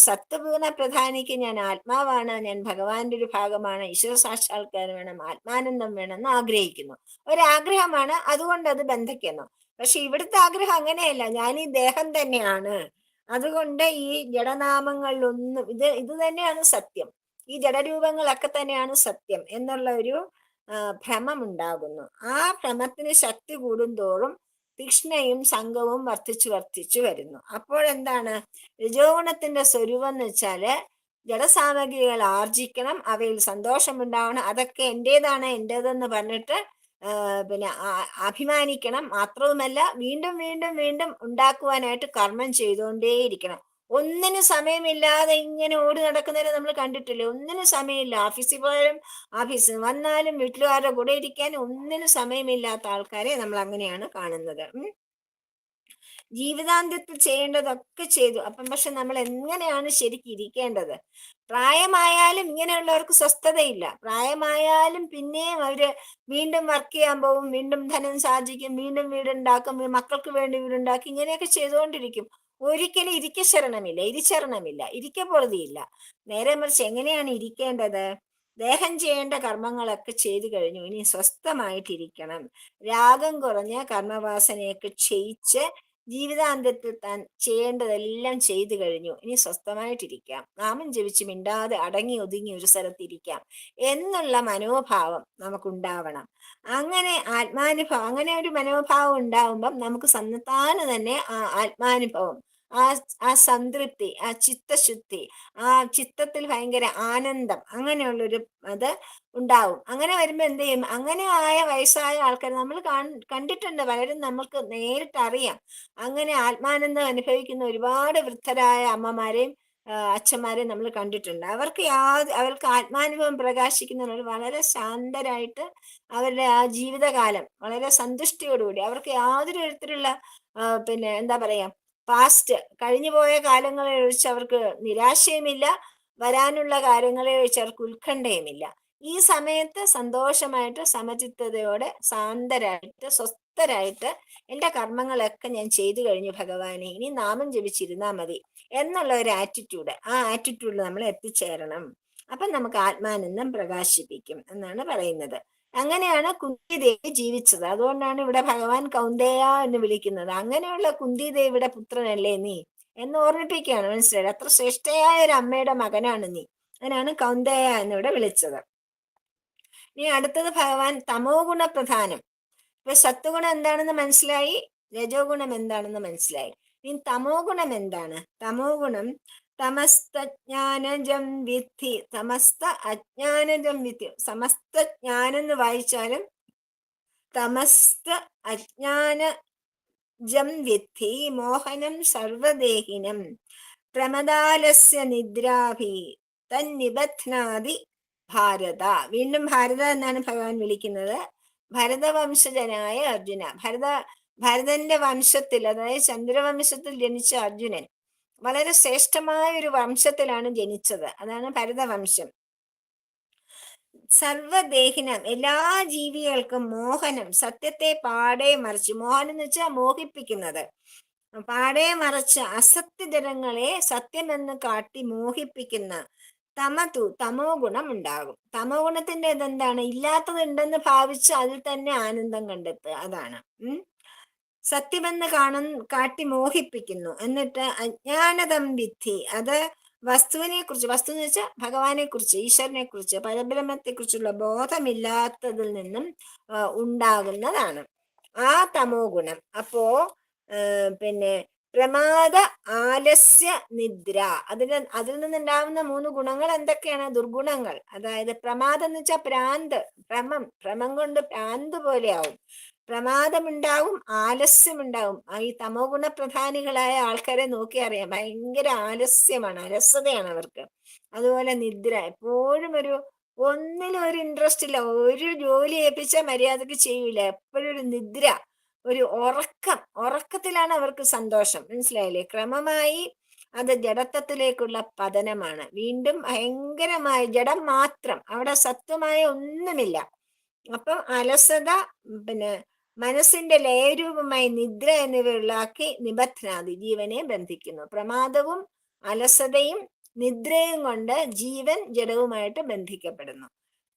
സത്വഗുണ പ്രധാനിക്ക് ഞാൻ ആത്മാവാണ്, ഞാൻ ഭഗവാന്റെ ഒരു ഭാഗമാണ്, ഈശ്വര സാക്ഷാത്കാരം വേണം, ആത്മാനന്ദം വേണം എന്ന് ആഗ്രഹിക്കുന്നു. ഒരാഗ്രഹമാണ്, അതുകൊണ്ട് അത് ബന്ധിക്കുന്നു. പക്ഷെ ഇവിടുത്തെ ആഗ്രഹം അങ്ങനെയല്ല. ഞാൻ ഈ ദേഹം തന്നെയാണ്, അതുകൊണ്ട് ഈ ജഡനാമങ്ങളിലൊന്നും ഇത് തന്നെയാണ് സത്യം, ഈ ജഡരൂപങ്ങളൊക്കെ തന്നെയാണ് സത്യം എന്നുള്ള ഒരു ഭ്രമം ഉണ്ടാകുന്നു. ആ ഭ്രമത്തിന് ശക്തി കൂടുന്തോറും തീക്ഷ്ണയും സംഘവും വർദ്ധിച്ചു വർദ്ധിച്ചു വരുന്നു. അപ്പോഴെന്താണ് രജോ ഗുണത്തിന്റെ സ്വരൂപം എന്ന് വെച്ചാല് ജഡസാമഗ്രികൾ ആർജിക്കണം, അവയിൽ സന്തോഷമുണ്ടാവണം, അതൊക്കെ എന്റേതാണ് എന്റേതെന്ന് പറഞ്ഞിട്ട് പിന്നെ അഭിമാനിക്കണം. മാത്രവുമല്ല വീണ്ടും വീണ്ടും വീണ്ടും ഉണ്ടാക്കുവാനായിട്ട് കർമ്മം ചെയ്തുകൊണ്ടേയിരിക്കണം. ഒന്നിനും സമയമില്ലാതെ ഇങ്ങനെ ഓടി നടക്കുന്നവരെ നമ്മൾ കണ്ടിട്ടില്ലേ? ഒന്നിനും സമയമില്ല. ഓഫീസിൽ പോയാലും ഓഫീസിൽ വന്നാലും വീട്ടിലുകാരുടെ കൂടെ ഇരിക്കാൻ ഒന്നിനും സമയമില്ലാത്ത ആൾക്കാരെ നമ്മൾ അങ്ങനെയാണ് കാണുന്നത്. ജീവിതാന്ത്യത്തിൽ ചെയ്യേണ്ടതൊക്കെ ചെയ്തു. അപ്പം പക്ഷെ നമ്മൾ എങ്ങനെയാണ് ശരിക്കും ഇരിക്കേണ്ടത്? പ്രായമായാലും ഇങ്ങനെയുള്ളവർക്ക് സ്വസ്ഥതയില്ല. പ്രായമായാലും പിന്നെയും അവര് വീണ്ടും വർക്ക് ചെയ്യാൻ പോകും, വീണ്ടും ധനം സാധിക്കും, വീണ്ടും വീടുണ്ടാക്കും, മക്കൾക്ക് വേണ്ടി വീടുണ്ടാക്കി, ഇങ്ങനെയൊക്കെ ചെയ്തുകൊണ്ടിരിക്കും. ഒരിക്കലും ഇരിക്കശരണമില്ല, ഇരിച്ചരണമില്ല, ഇരിക്കപ്പൊറുതിയില്ല. നേരെ മറിച്ച് എങ്ങനെയാണ് ഇരിക്കേണ്ടത്? ദേഹം ചെയ്യേണ്ട കർമ്മങ്ങളൊക്കെ ചെയ്തു കഴിഞ്ഞു, ഇനി സ്വസ്ഥമായിട്ടിരിക്കണം. രാഗം കുറഞ്ഞ കർമ്മവാസനയൊക്കെ ക്ഷയിച്ച് ജീവിതാന്ത്യത്തിൽ താൻ ചെയ്യേണ്ടതെല്ലാം ചെയ്തു കഴിഞ്ഞു, ഇനി സ്വസ്ഥമായിട്ടിരിക്കാം, നാമം ജപിച്ച് മിണ്ടാതെ അടങ്ങി ഒതുങ്ങി ഒരു സ്ഥലത്തിരിക്കാം എന്നുള്ള മനോഭാവം നമുക്കുണ്ടാവണം. അങ്ങനെ ആത്മാനുഭവം, അങ്ങനെ ഒരു മനോഭാവം ഉണ്ടാവുമ്പം നമുക്ക് സന്നദ്ധാന തന്നെ ആ ആത്മാനുഭവം, ആ സംതൃപ്തി, ആ ചിത്തശുദ്ധി, ആ ചിത്തത്തിൽ ഭയങ്കര ആനന്ദം, അങ്ങനെയുള്ളൊരു അത് ഉണ്ടാവും. അങ്ങനെ വരുമ്പോ എന്ത് ചെയ്യും? അങ്ങനെ ആയ വയസ്സായ ആൾക്കാർ നമ്മൾ കണ്ടിട്ടുണ്ട്, പലരും നമ്മൾക്ക് നേരിട്ട് അറിയാം. അങ്ങനെ ആത്മാനന്ദം അനുഭവിക്കുന്ന ഒരുപാട് വൃദ്ധരായ അമ്മമാരെയും അച്ഛന്മാരെയും നമ്മൾ കണ്ടിട്ടുണ്ട്. അവർക്ക് ആത്മാനുഭവം പ്രകാശിക്കുന്നവർ വളരെ ശാന്തരായിട്ട് അവരുടെ ആ ജീവിതകാലം വളരെ സന്തുഷ്ടിയോടുകൂടി, അവർക്ക് യാതൊരു തരത്തിലുള്ള പിന്നെ എന്താ പറയാ, പാസ്റ്റ് കഴിഞ്ഞു പോയ കാലങ്ങളെ ഒഴിച്ച് അവർക്ക് നിരാശയുമില്ല, വരാനുള്ള കാര്യങ്ങളെ ഒഴിച്ച് അവർക്ക് ഉത്കണ്ഠയുമില്ല. ഈ സമയത്ത് സന്തോഷമായിട്ട് സമചിത്തതയോടെ ശാന്തരായിട്ട് സ്വസ്ഥരായിട്ട് എൻ്റെ കർമ്മങ്ങളൊക്കെ ഞാൻ ചെയ്തു കഴിഞ്ഞു ഭഗവാനെ, ഇനി നാമം ജപിച്ചിരുന്നാ മതി എന്നുള്ള ഒരു ആറ്റിറ്റ്യൂഡ്, ആ ആറ്റിറ്റ്യൂഡിൽ നമ്മൾ എത്തിച്ചേരണം. അപ്പം നമുക്ക് ആത്മാനന്ദം പ്രകാശിപ്പിക്കും എന്നാണ് പറയുന്നത്. അങ്ങനെയാണ് കുന്തിദേവി ജീവിച്ചത്. അതുകൊണ്ടാണ് ഇവിടെ ഭഗവാൻ കൗന്ദേയ എന്ന് വിളിക്കുന്നത്. അങ്ങനെയുള്ള കുന്തിദേവിയുടെ പുത്രനല്ലേ നീ എന്ന് ഓർമ്മിപ്പിക്കുകയാണ്. മനസ്സിലായി? അത്ര ശ്രേഷ്ഠയായ ഒരു അമ്മയുടെ മകനാണ് നീ. അങ്ങനെയാണ് കൗന്ദേയ എന്നിവിടെ വിളിച്ചത്. ഇനി അടുത്തത് ഭഗവാൻ തമോ ഗുണ പ്രധാനം. ഇപ്പൊ സത്വഗുണം എന്താണെന്ന് മനസ്സിലായി, രജോ ഗുണം എന്താണെന്ന് മനസ്സിലായി. ഇനി തമോ ഗുണം എന്താണ്? തമോ ഗുണം തമസ്തജ്ഞാനജം വിദ്ധി, സമസ്ത അജ്ഞാനജം വിദ്ധി. സമസ്ത ജ്ഞാനം എന്ന് വായിച്ചാലും തമസ്ത അജ്ഞാനജം വിദ്ധി മോഹനം സർവദേഹിനം പ്രമദാലസ്യ നിദ്രാഭി തന്നിബധ്നാതി ഭാരത. വീണ്ടും ഭാരത എന്നാണ് ഭഗവാൻ വിളിക്കുന്നത്. ഭരതവംശജനായ അർജുന, ഭരതന്റെ വംശത്തിൽ, അതായത് ചന്ദ്രവംശത്തിൽ ജനിച്ച അർജുനൻ വളരെ ശ്രേഷ്ഠമായ ഒരു വംശത്തിലാണ് ജനിച്ചത്. അതാണ് ഭരതവംശം. സർവദേഹിനം, എല്ലാ ജീവികൾക്കും മോഹനം, സത്യത്തെ പാടെ മറിച്ച്, മോഹനം എന്ന് വെച്ചാൽ മോഹിപ്പിക്കുന്നത്, പാടെ മറിച്ച് അസത്യജനങ്ങളെ സത്യമെന്ന് കാട്ടി മോഹിപ്പിക്കുന്ന തമോ ഗുണം ഉണ്ടാകും. തമോ ഗുണത്തിന്റെ ഇതെന്താണ്? ഇല്ലാത്തതുണ്ടെന്ന് ഭാവിച്ച് അതിൽ തന്നെ ആനന്ദം കണ്ടെത്തുക, അതാണ്. സത്യമെന്ന് കാട്ടി മോഹിപ്പിക്കുന്നു. എന്നിട്ട് അജ്ഞാനതം വിദ്ധി, അത് വസ്തുവിനെ കുറിച്ച്, വസ്തു എന്ന് വെച്ചാൽ ഭഗവാനെ കുറിച്ച്, ഈശ്വരനെ കുറിച്ച്, പരബ്രഹ്മത്തെ കുറിച്ചുള്ള ബോധമില്ലാത്തതിൽ നിന്നും ഉണ്ടാകുന്നതാണ് ആ തമോ ഗുണം. അപ്പോ പിന്നെ പ്രമാദ, ആലസ്യ, നിദ്ര. അതിൽ നിന്നുണ്ടാവുന്ന 3 ഗുണങ്ങൾ എന്തൊക്കെയാണ്? ദുർഗുണങ്ങൾ. അതായത് പ്രമാദം എന്ന് വെച്ചാൽ ഭ്രാന്ത്, ഭ്രമം കൊണ്ട് ഭ്രാന്ത് പോലെ ആവും. പ്രമാദമുണ്ടാവും, ആലസ്യമുണ്ടാവും. ഈ തമോ ഗുണപ്രധാനികളായ ആൾക്കാരെ നോക്കി അറിയാം, ഭയങ്കര ആലസ്യമാണ്, അലസതയാണ് അവർക്ക്. അതുപോലെ നിദ്ര, എപ്പോഴും ഒന്നിനും ഒരു ഇൻട്രസ്റ്റ് ഇല്ല. ഒരു ജോലി ഏൽപ്പിച്ചാൽ മര്യാദക്ക് ചെയ്യൂല, എപ്പോഴും ഒരു നിദ്ര, ഒരു ഉറക്കത്തിലാണ് അവർക്ക് സന്തോഷം. മനസ്സിലായില്ലേ? ക്രമമായി അത് ജഡത്വത്തിലേക്കുള്ള പതനമാണ്. വീണ്ടും ഭയങ്കരമായ ജഡം മാത്രം, അവിടെ സത്വമായ ഒന്നുമില്ല. അപ്പം അലസത, പിന്നെ മനസ്സിന്റെ ലയരൂപമായി നിദ്ര എന്നിവയുള്ളാക്കി നിബദ്ധനാദി, ജീവനെ ബന്ധിക്കുന്നു. പ്രമാദവും അലസതയും നിദ്രയും കൊണ്ട് ജീവൻ ജഡവുമായിട്ട് ബന്ധിക്കപ്പെടുന്നു.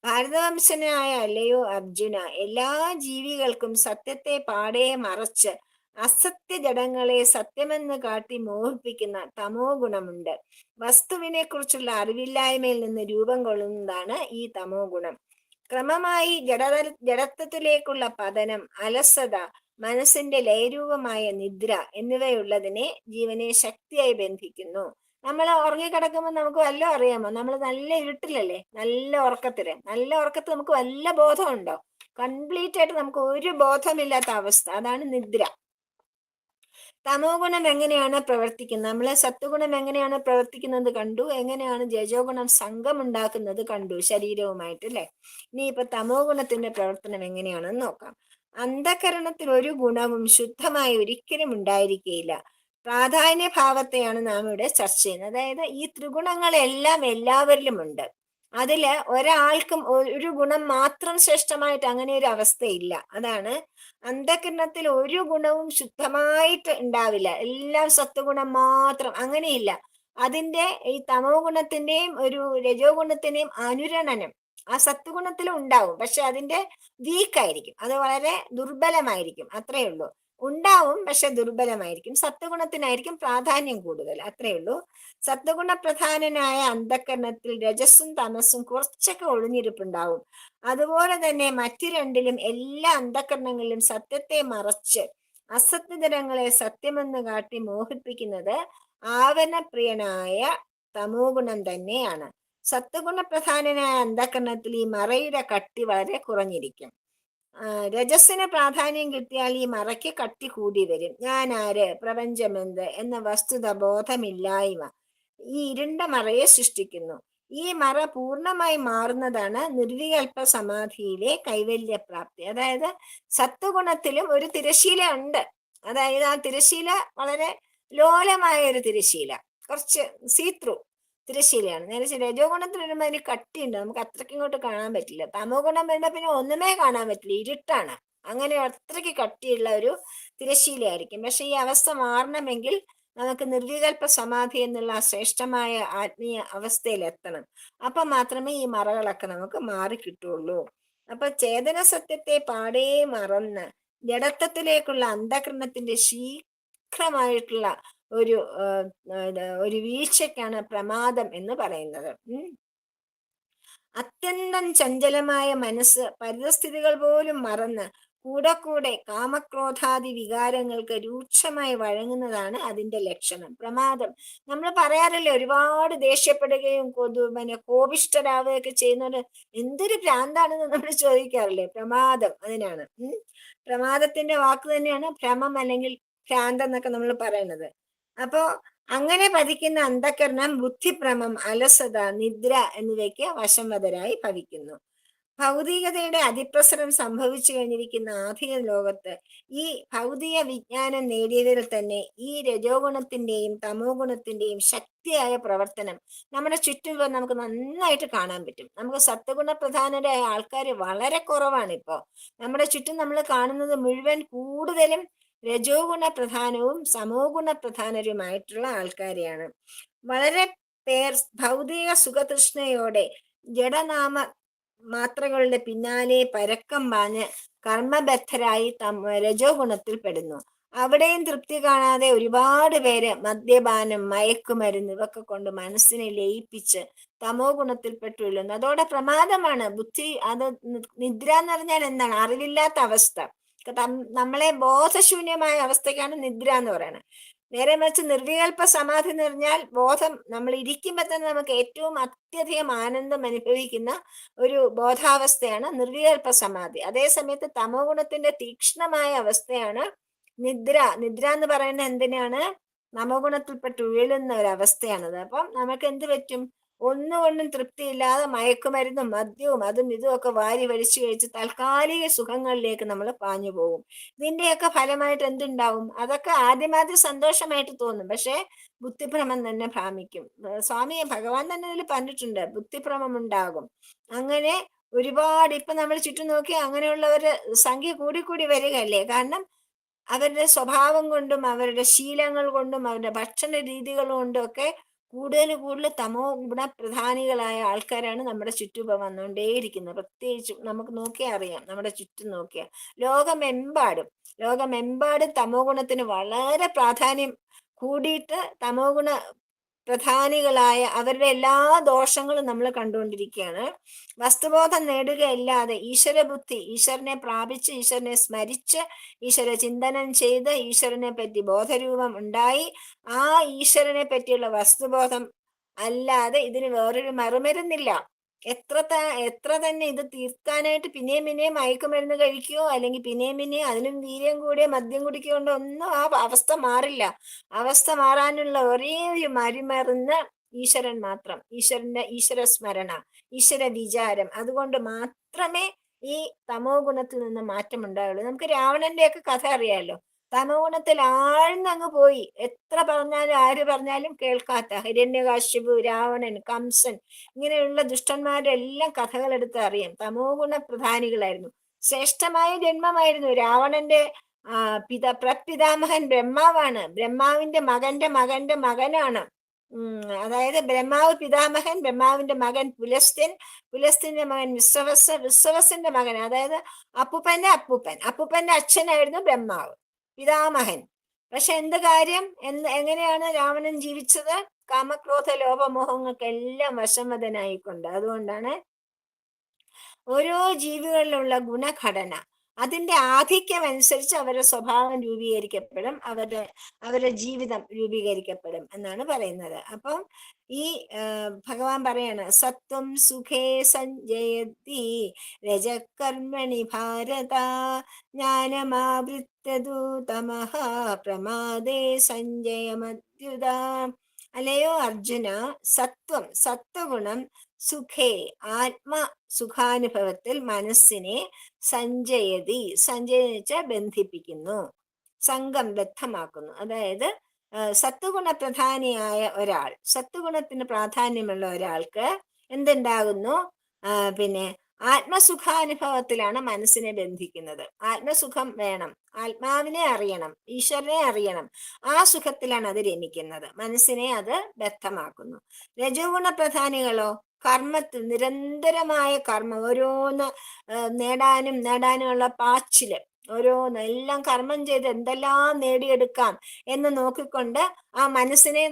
ഭാരതവംശനായ അല്ലയോ അർജുന, എല്ലാ ജീവികൾക്കും സത്യത്തെ പാടെ മറച്ച് അസത്യ ജഡങ്ങളെ സത്യമെന്ന് കാട്ടി മോഹിപ്പിക്കുന്ന തമോ ഗുണമുണ്ട്. വസ്തുവിനെ കുറിച്ചുള്ള അറിവില്ലായ്മയിൽ നിന്ന് രൂപം കൊള്ളുന്നതാണ് ഈ തമോ ഗുണം. ക്രമമായി ജഡത്വത്തിലേക്കുള്ള പതനം, അലസത, മനസ്സിന്റെ ലയരൂപമായ നിദ്ര എന്നിവയുള്ളതിനെ ജീവനെ ശക്തിയായി ബന്ധിക്കുന്നു. നമ്മൾ ഉറങ്ങിക്കിടക്കുമ്പോൾ നമുക്ക് വല്ലതും അറിയാമോ? നമ്മൾ നല്ല ഇരുട്ടിലല്ലേ, നല്ല ഉറക്കത്തിൽ നമുക്ക് വല്ല ബോധമുണ്ടോ? കംപ്ലീറ്റ് ആയിട്ട് നമുക്ക് ഒരു ബോധമില്ലാത്ത അവസ്ഥ, അതാണ് നിദ്ര. തമോ ഗുണം എങ്ങനെയാണ് പ്രവർത്തിക്കുന്നത്? നമ്മളെ സത്വഗുണം എങ്ങനെയാണ് പ്രവർത്തിക്കുന്നത് കണ്ടു. എങ്ങനെയാണ് രജോ ഗുണം സംഘം ഉണ്ടാക്കുന്നത് കണ്ടു, ശരീരവുമായിട്ട്, അല്ലെ? ഇനിയിപ്പൊ തമോ ഗുണത്തിന്റെ പ്രവർത്തനം എങ്ങനെയാണെന്ന് നോക്കാം. അന്ധകരണത്തിൽ ഒരു ഗുണവും ശുദ്ധമായി ഒരിക്കലും ഉണ്ടായിരിക്കുകയില്ല. പ്രാധാന്യ ഭാവത്തെയാണ് നാം ഇവിടെ ചർച്ച ചെയ്യുന്നത്. അതായത് ഈ ത്രിഗുണങ്ങളെല്ലാം എല്ലാവരിലും ഉണ്ട്. അതില് ഒരാൾക്കും ഒരു ഗുണം മാത്രം ശ്രേഷ്ഠമായിട്ട് അങ്ങനെ ഒരു അവസ്ഥയില്ല. അതാണ് അന്ധകരണത്തിൽ ഒരു ഗുണവും ശുദ്ധമായിട്ട് ഉണ്ടാവില്ല, എല്ലാം സത്വഗുണം മാത്രം, അങ്ങനെയില്ല. അതിന്റെ ഈ തമോ ഗുണത്തിന്റെയും ഒരു രജോ ഗുണത്തിന്റെയും അനുരണനം ആ സത്വഗുണത്തിലും ഉണ്ടാവും. പക്ഷെ അതിന്റെ വീക്കായിരിക്കും, അത് വളരെ ദുർബലമായിരിക്കും, അത്രയേ ഉള്ളൂ. ഉണ്ടാവും, പക്ഷെ ദുർബലമായിരിക്കും. സത്വഗുണത്തിനായിരിക്കും പ്രാധാന്യം കൂടുതൽ, അത്രയേ ഉള്ളൂ. സത്വഗുണ പ്രധാനനായ അന്ധകരണത്തിൽ രജസ്സും തമസ്സും കുറച്ചൊക്കെ ഒളിഞ്ഞിരിപ്പുണ്ടാവും. അതുപോലെ തന്നെ മറ്റു രണ്ടിലും എല്ലാ അന്ധകരണങ്ങളിലും സത്യത്തെ മറച്ച് അസത്യജനങ്ങളെ സത്യമെന്ന് കാട്ടി മോഹിപ്പിക്കുന്നത് ആവരണപ്രിയനായ തമോ ഗുണം തന്നെയാണ്. സത്വഗുണ പ്രധാനനായ അന്ധകരണത്തിൽ ഈ മറയുടെ കട്ടി വളരെ കുറഞ്ഞിരിക്കും. രജസ്സിന് പ്രാധാന്യം കിട്ടിയാൽ ഈ മറയ്ക്ക് കട്ടി കൂടി വരും. ഞാൻ ആര്, പ്രപഞ്ചമെന്ത് എന്ന വസ്തുത ബോധമില്ലായ്മ ഈ ഇരുണ്ട മറയെ സൃഷ്ടിക്കുന്നു. ഈ മറ പൂർണ്ണമായി മാറുന്നതാണ് നിർവികൽപ്പ സമാധിയിലെ കൈവല്യപ്രാപ്തി. അതായത് സത്വഗുണത്തിലും ഒരു തിരശീല ഉണ്ട്. അതായത് ആ തിരശീല വളരെ ലോലമായ ഒരു തിരശീല, കുറച്ച് സീത്രൂ തിരശീലയാണ്. നേരെ രജോ ഗുണത്തിൽ വരുമ്പോൾ അതിന് കട്ടിയുണ്ട്, നമുക്ക് അത്രയ്ക്ക് ഇങ്ങോട്ട് കാണാൻ പറ്റില്ല. തമോ ഗുണം വരുമ്പോൾ പിന്നെ ഒന്നുമേ കാണാൻ പറ്റില്ല, ഇരുട്ടാണ്. അങ്ങനെ അത്രയ്ക്ക് കട്ടിയുള്ള ഒരു തിരശീലയായിരിക്കും. പക്ഷെ ഈ അവസ്ഥ മാറണമെങ്കിൽ നമുക്ക് നിർവികൽപ്പ സമാധി എന്നുള്ള ശ്രേഷ്ഠമായ ആത്മീയ അവസ്ഥയിൽ എത്തണം. അപ്പൊ മാത്രമേ ഈ മറകളൊക്കെ നമുക്ക് മാറി കിട്ടുള്ളൂ. അപ്പൊ ചേതന സത്യത്തെ പാടേ മറന്ന് ജഡത്വത്തിലേക്കുള്ള അന്ധകരണത്തിന്റെ ശീഘ്രമായിട്ടുള്ള ഒരു വീഴ്ചയ്ക്കാണ് പ്രമാദം എന്ന് പറയുന്നത്. അത്യന്തം ചഞ്ചലമായ മനസ്സ് പരിതസ്ഥിതികൾ പോലും മറന്ന് കൂടെ കാമക്രോധാദി വികാരങ്ങൾക്ക് രൂക്ഷമായി വഴങ്ങുന്നതാണ് അതിന്റെ ലക്ഷണം. പ്രമാദം നമ്മൾ പറയാറില്ലേ, ഒരുപാട് ദേഷ്യപ്പെടുകയും കോപിഷ്ഠരാവുകയൊക്കെ ചെയ്യുന്നത് എന്തൊരു ഭ്രാന്താണെന്ന് നമ്മൾ ചോദിക്കാറില്ലേ? പ്രമാദം അതിനാണ്. പ്രമാദത്തിന്റെ വാക്ക് തന്നെയാണ് ഭ്രമം അല്ലെങ്കിൽ ഭ്രാന്ത് എന്നൊക്കെ നമ്മൾ പറയുന്നത്. അപ്പോ അങ്ങനെ പതിക്കുന്ന അന്ധകരണം ബുദ്ധിഭ്രമം, അലസത, നിദ്ര എന്നിവയ്ക്ക് വശംവദരായി ഭവിക്കുന്നു. ഭൗതികതയുടെ അതിപ്രസരം സംഭവിച്ചു കഴിഞ്ഞിരിക്കുന്ന ആധുനിക ലോകത്ത് ഈ ഭൗതിക വിജ്ഞാനം നേടിയതിൽ തന്നെ ഈ രജോ ഗുണത്തിന്റെയും തമോ ഗുണത്തിന്റെയും ശക്തിയായ പ്രവർത്തനം നമ്മുടെ ചുറ്റും നമുക്ക് നന്നായിട്ട് കാണാൻ പറ്റും. നമുക്ക് സത്വഗുണ പ്രധാനരായ ആൾക്കാർ വളരെ കുറവാണ് ഇപ്പോ. നമ്മുടെ ചുറ്റും നമ്മൾ കാണുന്നത് മുഴുവൻ കൂടുതലും രജോ ഗുണ പ്രധാനവും സമോ ഗുണ പ്രധാനരുമായിട്ടുള്ള ആൾക്കാരെയാണ്. വളരെ പേർ ഭൗതിക സുഖതൃഷ്ണയോടെ ജഡനാമ മാത്രകളുടെ പിന്നാലെ പരക്കം പാഞ്ഞ് കർമ്മബദ്ധരായി രജോ ഗുണത്തിൽ പെടുന്നു. അവിടെയും തൃപ്തി കാണാതെ ഒരുപാട് പേര് മദ്യപാനം, മയക്കുമരുന്ന് ഇവയൊക്കെ കൊണ്ട് മനസ്സിനെ ലയിപ്പിച്ച് തമോ ഗുണത്തിൽപ്പെട്ടു വീഴുന്നു. അതോടെ പ്രമാദമാണ്. ബുദ്ധി അത് നിദ്ര എന്ന് പറഞ്ഞാൽ എന്താണ്? അറിവില്ലാത്ത അവസ്ഥ, നമ്മളെ ബോധശൂന്യമായ അവസ്ഥയ്ക്കാണ് നിദ്ര എന്ന് പറയുന്നത്. നേരെ മറിച്ച് നിർവികൽപ്പ സമാധി എന്ന് പറഞ്ഞാൽ ബോധം നമ്മൾ ഇരിക്കുമ്പോൾ തന്നെ നമുക്ക് ഏറ്റവും അത്യധികം ആനന്ദം അനുഭവിക്കുന്ന ഒരു ബോധാവസ്ഥയാണ് നിർവികൽപ്പ സമാധി. അതേ സമയത്ത് തമോ ഗുണത്തിന്റെ തീക്ഷ്ണമായ അവസ്ഥയാണ് നിദ്ര. നിദ്ര എന്ന് പറയുന്നത് എന്തിനാണ്? തമോ ഗുണത്തിൽപ്പെട്ട് ഉഴലുന്ന ഒരു അവസ്ഥയാണത്. അപ്പം നമുക്ക് എന്ത് പറ്റും? ഒന്നുകൊണ്ടും തൃപ്തിയില്ലാതെ മയക്കുമരുന്നും മദ്യവും അതും ഇതും ഒക്കെ വാരി വലിച്ചു കഴിച്ച് താൽക്കാലിക സുഖങ്ങളിലേക്ക് നമ്മൾ പാഞ്ഞു പോകും. ഇതിന്റെയൊക്കെ ഫലമായിട്ട് എന്തുണ്ടാവും? അതൊക്കെ ആദ്യമാദ്യം സന്തോഷമായിട്ട് തോന്നും, പക്ഷെ ബുദ്ധിഭ്രമം തന്നെ ഭ്രാമിക്കും. സ്വാമി ഭഗവാൻ തന്നെ ഇതിൽ പറഞ്ഞിട്ടുണ്ട്, ബുദ്ധിഭ്രമം ഉണ്ടാകും. അങ്ങനെ ഒരുപാട് ഇപ്പൊ നമ്മൾ ചുറ്റും നോക്കി അങ്ങനെയുള്ളവര് സംഖ്യ കൂടി വരികയല്ലേ. കാരണം അവരുടെ സ്വഭാവം കൊണ്ടും അവരുടെ ശീലങ്ങൾ കൊണ്ടും അവരുടെ ഭക്ഷണ രീതികൾ കൊണ്ടും ഒക്കെ കൂടുതൽ തമോ ഗുണ പ്രധാനികളായ ആൾക്കാരാണ് നമ്മുടെ ചുറ്റും വന്നുകൊണ്ടേയിരിക്കുന്നത്. പ്രത്യേകിച്ചും നമുക്ക് നോക്കിയാൽ അറിയാം, നമ്മുടെ ചുറ്റും നോക്കിയാൽ ലോകമെമ്പാടും തമോ ഗുണത്തിന് വളരെ പ്രാധാന്യം കൂടിയിട്ട് തമോ ഗുണ പ്രധാനികളായ അവരുടെ എല്ലാ ദോഷങ്ങളും നമ്മൾ കണ്ടുകൊണ്ടിരിക്കുകയാണ്. വസ്തുബോധം നേടുകയല്ലാതെ ഈശ്വരബുദ്ധി, ഈശ്വരനെ പ്രാപിച്ച് ഈശ്വരനെ സ്മരിച്ച് ഈശ്വര ചിന്തനം ചെയ്ത് ഈശ്വരനെ പറ്റി ബോധരൂപം ഉണ്ടായി ആ ഈശ്വരനെ പറ്റിയുള്ള വസ്തുബോധം അല്ലാതെ ഇതിന് വേറൊരു മറുമരുന്നില്ല. എത്ര തന്നെ ഇത് തീർക്കാനായിട്ട് പിന്നെയും മയക്കുമരുന്ന് കഴിക്കുകയോ അല്ലെങ്കിൽ പിന്നെയും അതിനും വീര്യം കൂടിയ മദ്യം കുടിക്കൊണ്ടോ ഒന്നും ആ അവസ്ഥ മാറില്ല. അവസ്ഥ മാറാനുള്ള ഒരേ ഒരു മരുമരുന്ന് ഈശ്വരൻ മാത്രം. ഈശ്വര സ്മരണ, ഈശ്വര വിചാരം. അതുകൊണ്ട് മാത്രമേ ഈ തമോ ഗുണത്തിൽ നിന്ന് മാറ്റം ഉണ്ടാവുള്ളൂ. നമുക്ക് രാവണന്റെ ഒക്കെ കഥ അറിയാലോ. തമോ ഗുണത്തിൽ ആഴ്ന്നങ്ങ് പോയി. എത്ര പറഞ്ഞാലും ആര് പറഞ്ഞാലും കേൾക്കാത്ത ഹിരണ്യകാശിപു, രാവണൻ, കംസൻ, ഇങ്ങനെയുള്ള ദുഷ്ടന്മാരുടെ എല്ലാം കഥകൾ എടുത്ത് അറിയാം. തമോ ഗുണ പ്രധാനികളായിരുന്നു. ശ്രേഷ്ഠമായ ജന്മമായിരുന്നു. രാവണന്റെ പ്രപിതാമഹൻ ബ്രഹ്മാവാണ്. ബ്രഹ്മാവിന്റെ മകന്റെ മകനാണ്. അതായത് ബ്രഹ്മാവ് പിതാമഹൻ, ബ്രഹ്മാവിന്റെ മകൻ പുലസ്ത്യൻ, പുലസ്ത്യന്റെ മകൻ വിശ്വവസിന്റെ മകൻ. അതായത് അപ്പൂപ്പന്റെ അച്ഛനായിരുന്നു ബ്രഹ്മാവ്, പിതാമഹൻ. പക്ഷെ എന്ത് കാര്യം? എങ്ങനെയാണ് രാവണൻ ജീവിച്ചത്? കാമക്രോധ ലോപമോഹങ്ങൾക്കെല്ലാം വശംവദനായിക്കൊണ്ട്. അതുകൊണ്ടാണ് ഓരോ ജീവികളിലുള്ള ഗുണഘടന അതിന്റെ ആധിക്യം അനുസരിച്ച് അവരുടെ സ്വഭാവം രൂപീകരിക്കപ്പെടും, അവരുടെ ജീവിതം രൂപീകരിക്കപ്പെടും എന്നാണ് പറയുന്നത്. അപ്പം ഈ ഭഗവാൻ പറയാണ്, സത്വം സുഖേ സഞ്ജയതി രജകർമ്മണി ഭാരത ജ്ഞാനമാവൃത്തതു തമഃ പ്രമാദേ സഞ്ജയമദ്യുത. അല്ലയോ അർജുന, സത്വഗുണം സുഖേ സുഖാനുഭവത്തിൽ മനസ്സിനെ സഞ്ജയതി ബന്ധിപ്പിക്കുന്നു, സംഘം ബദ്ധമാക്കുന്നു. അതായത് സത്വഗുണ പ്രധാനിയായ ഒരാൾ, സത്വഗുണത്തിന് പ്രാധാന്യമുള്ള ഒരാൾക്ക് എന്തുണ്ടാകുന്നു? പിന്നെ ആത്മസുഖാനുഭവത്തിലാണ് മനസ്സിനെ ബന്ധിക്കുന്നത്. ആത്മസുഖം വേണം, ആത്മാവിനെ അറിയണം, ഈശ്വരനെ അറിയണം. ആ സുഖത്തിലാണ് അത് രമിക്കുന്നത്, മനസ്സിനെ അത് ബദ്ധമാക്കുന്നു. രജോഗുണ പ്രധാനികളോ കർമ്മത്തിൽ നിരന്തരമായ കർമ്മം, ഓരോന്ന് നേടാനുമുള്ള പാച്ചില്, ഓരോന്ന് എല്ലാം കർമ്മം ചെയ്ത് എന്തെല്ലാം നേടിയെടുക്കാം എന്ന് നോക്കിക്കൊണ്ട് ആ മനസ്സിനെ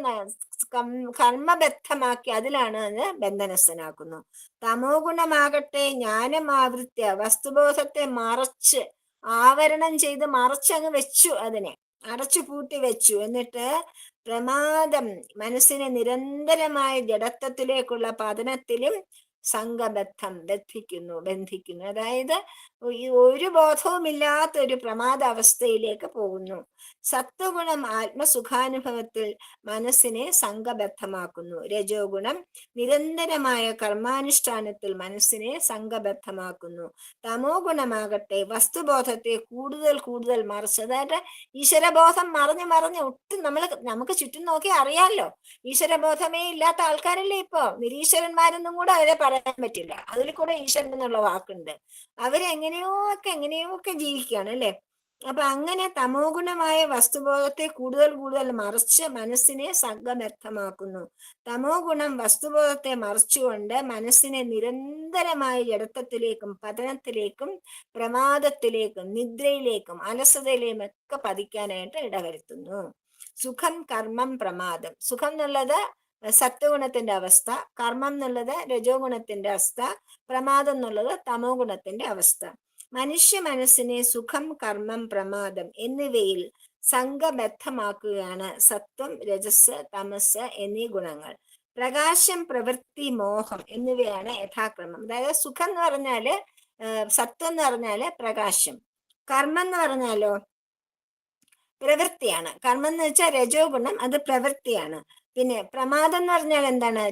കർമ്മബദ്ധമാക്കി അതിലാണ് അത് ബന്ധനസ്ഥനാക്കുന്നു. തമോ ഗുണമാകട്ടെ ജ്ഞാനമാവൃത്യ വസ്തുബോധത്തെ ആവരണം ചെയ്ത് മറച്ചങ്ങ് വെച്ചു, അതിനെ അടച്ചു പൂട്ടി വെച്ചു. എന്നിട്ട് പ്രമാദം, മനസ്സിനെ നിരന്തരമായ ജഡത്വത്തിലേക്കുള്ള പതനത്തിലും ബന്ധിക്കുന്നു. അതായത് ഒരു ബോധവുമില്ലാത്ത ഒരു പ്രമാദ അവസ്ഥയിലേക്ക് പോകുന്നു. സത്വഗുണം ആത്മസുഖാനുഭവത്തിൽ മനസ്സിനെ സംഘബദ്ധമാക്കുന്നു. രജോ ഗുണം നിരന്തരമായ കർമാനുഷ്ഠാനത്തിൽ മനസ്സിനെ സംഘബദ്ധമാക്കുന്നു. തമോ ഗുണമാകട്ടെ വസ്തുബോധത്തെ കൂടുതൽ മറച്ച്, അതായത് ഈശ്വരബോധം മറഞ്ഞ് ഒട്ടും നമുക്ക് ചുറ്റും നോക്കി അറിയാമല്ലോ. ഈശ്വരബോധമേ ഇല്ലാത്ത ആൾക്കാരല്ലേ ഇപ്പോ. നിരീശ്വരന്മാരെന്നും കൂടെ അവരെ പറയാൻ പറ്റില്ല, അതിൽ കൂടെ ഈശ്വരൻ എന്നുള്ള വാക്കുണ്ട്. അവരെങ്ങനെയോ ഒക്കെ ജീവിക്കുകയാണ് അല്ലെ. അപ്പൊ അങ്ങനെ തമോ ഗുണമായ വസ്തുബോധത്തെ കൂടുതൽ മറച്ച് മനസ്സിനെ സംഘബദ്ധമാക്കുന്നു. തമോ ഗുണം വസ്തുബോധത്തെ മറച്ചുകൊണ്ട് മനസ്സിനെ നിരന്തരമായ ജഡത്വത്തിലേക്കും പതനത്തിലേക്കും പ്രമാദത്തിലേക്കും നിദ്രയിലേക്കും അലസതയിലേക്കും ഒക്കെ പതിക്കാനായിട്ട് ഇടവരുത്തുന്നു. സുഖം കർമ്മം പ്രമാദം. സുഖം എന്നുള്ളത് സത്വഗുണത്തിന്റെ അവസ്ഥ, കർമ്മം എന്നുള്ളത് രജോ ഗുണത്തിന്റെ അവസ്ഥ, പ്രമാദം എന്നുള്ളത് തമോ ഗുണത്തിന്റെ അവസ്ഥ. മനുഷ്യ മനസ്സിനെ സുഖം കർമ്മം പ്രമാദം എന്നിവയിൽ സംഘബദ്ധമാക്കുകയാണ് സത്വം, രജസ്, തമസ് എന്നീ ഗുണങ്ങൾ. പ്രകാശം, പ്രവൃത്തി, മോഹം എന്നിവയാണ് യഥാക്രമം. അതായത് സുഖം എന്ന് പറഞ്ഞാല് സത്വം എന്ന് പറഞ്ഞാല് പ്രകാശം, കർമ്മം എന്ന് പറഞ്ഞാലോ പ്രവൃത്തിയാണ്. കർമ്മം എന്ന് വെച്ചാൽ രജോ ഗുണം, അത് പ്രവൃത്തിയാണ്. പിന്നെ പ്രമാദം എന്ന് പറഞ്ഞാൽ എന്താണ്?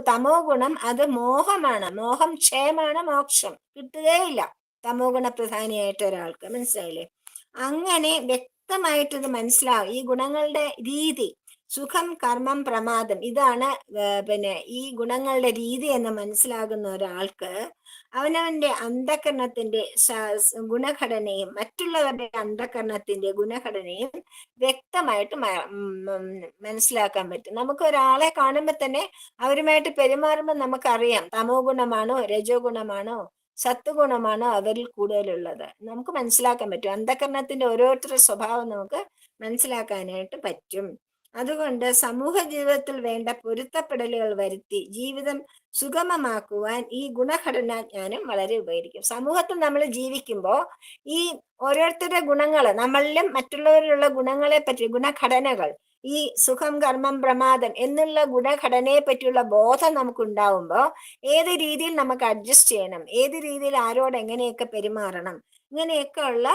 തമോ ഗുണം, അത് മോഹമാണ്. മോഹം ക്ഷയമാണ്, മോക്ഷം കിട്ടുകയില്ല തമോ ഗുണ പ്രധാനിയായിട്ട് ഒരാൾക്ക്. മനസ്സിലായില്ലേ? അങ്ങനെ വ്യക്തമായിട്ട് ഇത് മനസ്സിലാവും. ഈ ഗുണങ്ങളുടെ രീതി, സുഖം, കർമ്മം, പ്രമാദം, ഇതാണ് പിന്നെ ഈ ഗുണങ്ങളുടെ രീതി എന്ന് മനസ്സിലാകുന്ന ഒരാൾക്ക് അവനവന്റെ അന്ധകരണത്തിന്റെ ഗുണഘടനയും മറ്റുള്ളവരുടെ അന്ധകരണത്തിന്റെ ഗുണഘടനയും വ്യക്തമായിട്ട് മനസ്സിലാക്കാൻ പറ്റും. നമുക്ക് ഒരാളെ കാണുമ്പോൾ തന്നെ അവരുമായിട്ട് പെരുമാറുമ്പോൾ നമുക്കറിയാം തമോ ഗുണമാണോ രജോ ഗുണമാണോ സത്വഗുണമാണോ അവരിൽ കൂടുതലുള്ളത്. നമുക്ക് മനസ്സിലാക്കാൻ പറ്റും. അന്ധകരണത്തിന്റെ ഓരോരുത്തരുടെ സ്വഭാവം നമുക്ക് മനസ്സിലാക്കാനായിട്ട് പറ്റും. അതുകൊണ്ട് സമൂഹ ജീവിതത്തിൽ വേണ്ട പൊരുത്തപ്പെടലുകൾ വരുത്തി ജീവിതം സുഗമമാക്കുവാൻ ഈ ഗുണഘടന ജ്ഞാനം വളരെ ഉപകരിക്കും. സമൂഹത്തിൽ നമ്മൾ ജീവിക്കുമ്പോൾ ഈ ഓരോരുത്തരുടെ ഗുണങ്ങൾ, നമ്മളിലും മറ്റുള്ളവരിലുള്ള ഗുണങ്ങളെ പറ്റി, ഗുണഘടനകൾ, ഈ സുഖം, കർമ്മം, പ്രമാദം എന്നുള്ള ഗുണഘടനയെ പറ്റിയുള്ള ബോധം നമുക്ക് ഉണ്ടാവുമ്പോൾ ഏത് രീതിയിൽ നമുക്ക് അഡ്ജസ്റ്റ് ചെയ്യണം, ഏത് രീതിയിൽ ആരോട് എങ്ങനെയൊക്കെ പെരുമാറണം, ഇങ്ങനെയൊക്കെ ഉള്ള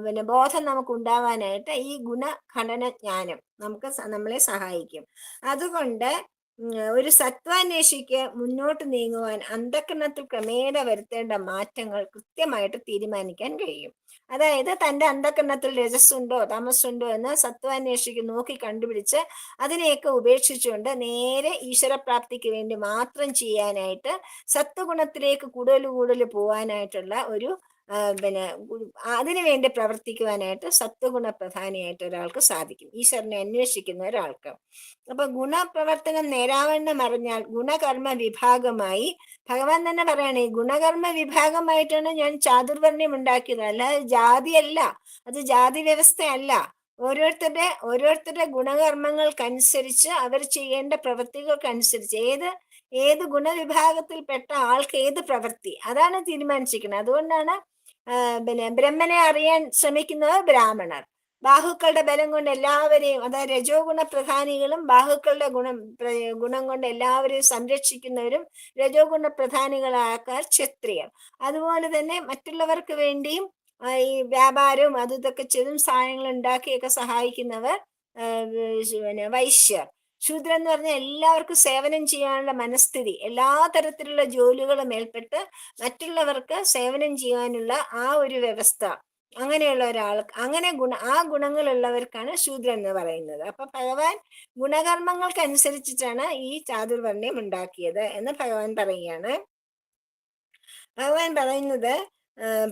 പിന്നെ ബോധം നമുക്ക് ഉണ്ടാവാനായിട്ട് ഈ ഗുണഘടന ജ്ഞാനം നമ്മളെ സഹായിക്കും. അതുകൊണ്ട് ഒരു സത്വാന്വേഷിക്ക് മുന്നോട്ട് നീങ്ങുവാൻ അന്ധകരണത്തിൽ ക്രമേണ വരുത്തേണ്ട മാറ്റങ്ങൾ കൃത്യമായിട്ട് തീരുമാനിക്കാൻ കഴിയും. അതായത് തൻ്റെ അന്ധകരണത്തിൽ രജസ്സുണ്ടോ തമസ്സുണ്ടോ എന്ന് സത്വാന്വേഷിക്ക് നോക്കി കണ്ടുപിടിച്ച് അതിനെയൊക്കെ ഉപേക്ഷിച്ചുകൊണ്ട് നേരെ ഈശ്വരപ്രാപ്തിക്ക് വേണ്ടി മാത്രം ചെയ്യാനായിട്ട് സത്വഗുണത്തിലേക്ക് കൂടുതൽ പോകാനായിട്ടുള്ള ഒരു പിന്നെ അതിനു വേണ്ടി പ്രവർത്തിക്കുവാനായിട്ട് സത്വഗുണ പ്രധാനിയായിട്ട് ഒരാൾക്ക് സാധിക്കും, ഈശ്വരനെ അന്വേഷിക്കുന്ന ഒരാൾക്ക്. അപ്പൊ ഗുണപ്രവർത്തനം നേരാവണ്ണം അറിഞ്ഞാൽ ഗുണകർമ്മ വിഭാഗമായി, ഭഗവാൻ തന്നെ പറയണേ, ഗുണകർമ്മ വിഭാഗമായിട്ടാണ് ഞാൻ ചാതുർവർണ്ണ്യം ഉണ്ടാക്കിയത്, അല്ലാതെ ജാതിയല്ല, അത് ജാതി വ്യവസ്ഥയല്ല. ഓരോരുത്തരുടെ ഗുണകർമ്മങ്ങൾക്കനുസരിച്ച് അവർ ചെയ്യേണ്ട പ്രവൃത്തികൾക്കനുസരിച്ച് ഏത് ഗുണവിഭാഗത്തിൽപ്പെട്ട ആൾക്ക് ഏത് പ്രവൃത്തി, അതാണ് തീരുമാനിച്ചിരിക്കുന്നത്. അതുകൊണ്ടാണ് പിന്നെ ബ്രഹ്മനെ അറിയാൻ ശ്രമിക്കുന്നവർ ബ്രാഹ്മണർ, ബാഹുക്കളുടെ ബലം കൊണ്ട് എല്ലാവരെയും, അതായത് രജോ ഗുണ പ്രധാനികളും ബാഹുക്കളുടെ ഗുണം കൊണ്ട് എല്ലാവരെയും സംരക്ഷിക്കുന്നവരും രജോ ഗുണ പ്രധാനികളാക്കാർ ക്ഷത്രിയർ. അതുപോലെ തന്നെ മറ്റുള്ളവർക്ക് വേണ്ടിയും ഈ വ്യാപാരവും ഇതൊക്കെ ചെയ്തും സാധനങ്ങൾ ഉണ്ടാക്കിയൊക്കെ സഹായിക്കുന്നവർ പിന്നെ വൈശ്യർ. ശൂദ്രൻ എന്ന് പറഞ്ഞാൽ എല്ലാവർക്കും സേവനം ചെയ്യാനുള്ള മനസ്ഥിതി, എല്ലാ തരത്തിലുള്ള ജോലികളും ഏൽപ്പെട്ട് മറ്റുള്ളവർക്ക് സേവനം ചെയ്യാനുള്ള ആ ഒരു വ്യവസ്ഥ, അങ്ങനെയുള്ള ഒരാൾക്ക്, അങ്ങനെ ആ ഗുണങ്ങളുള്ളവർക്കാണ് ശൂദ്രൻ എന്ന് പറയുന്നത്. അപ്പൊ ഭഗവാൻ ഗുണകർമ്മങ്ങൾക്കനുസരിച്ചിട്ടാണ് ഈ ചാതുർവർണ്ണ്യം ഉണ്ടാക്കിയത് എന്ന് ഭഗവാൻ പറയുകയാണ്. ഭഗവാൻ പറയുന്നത്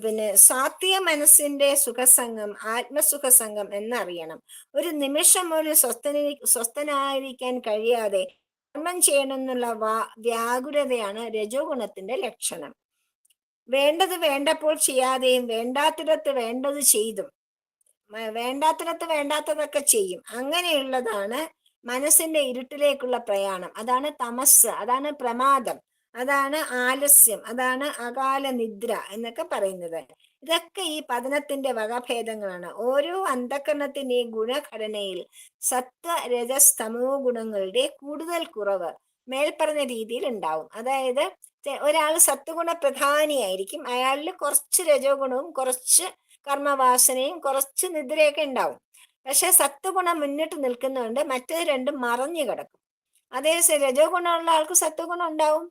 പിന്നെ സാത്വിക മനസ്സിന്റെ സുഖസംഗം ആത്മസുഖസംഗം എന്നറിയണം. ഒരു നിമിഷം ഒരു സ്വസ്ഥനായിരിക്കാൻ കഴിയാതെ കർമ്മം ചെയ്യണമെന്നുള്ള വ്യാകുലതയാണ് രജോ ഗുണത്തിന്റെ ലക്ഷണം. വേണ്ടത് വേണ്ടപ്പോൾ ചെയ്യാതെയും വേണ്ടാത്തിടത്ത് വേണ്ടത് ചെയ്തും, വേണ്ടാത്തിടത്ത് വേണ്ടാത്തതൊക്കെ ചെയ്യും, അങ്ങനെയുള്ളതാണ് മനസ്സിന്റെ ഇരുട്ടിലേക്കുള്ള പ്രയാണം. അതാണ് തമസ്, അതാണ് പ്രമാദം, അതാണ് ആലസ്യം, അതാണ് അകാല നിദ്ര എന്നൊക്കെ പറയുന്നത്. ഇതൊക്കെ ഈ പതനത്തിന്റെ വകഭേദങ്ങളാണ്. ഓരോ അന്ധകരണത്തിന്റെ ഗുണഘടനയിൽ സത്വ രജസ് തമോ ഗുണങ്ങളുടെ കൂടുതൽ കുറവ് മേൽപ്പറഞ്ഞ രീതിയിൽ ഉണ്ടാവും. അതായത് ഒരാൾ സത്വഗുണ പ്രധാനിയായിരിക്കും, അയാളിൽ കുറച്ച് രജോ ഗുണവും കുറച്ച് കർമ്മവാസനയും കുറച്ച് നിദ്രയൊക്കെ ഉണ്ടാവും. പക്ഷെ സത്വഗുണം മുന്നിട്ട് നിൽക്കുന്നതുകൊണ്ട് മറ്റേ രണ്ടും മറഞ്ഞു കിടക്കും. അതേ രജോ ഗുണമുള്ള ആൾക്ക് സത്വഗുണം ഉണ്ടാവും,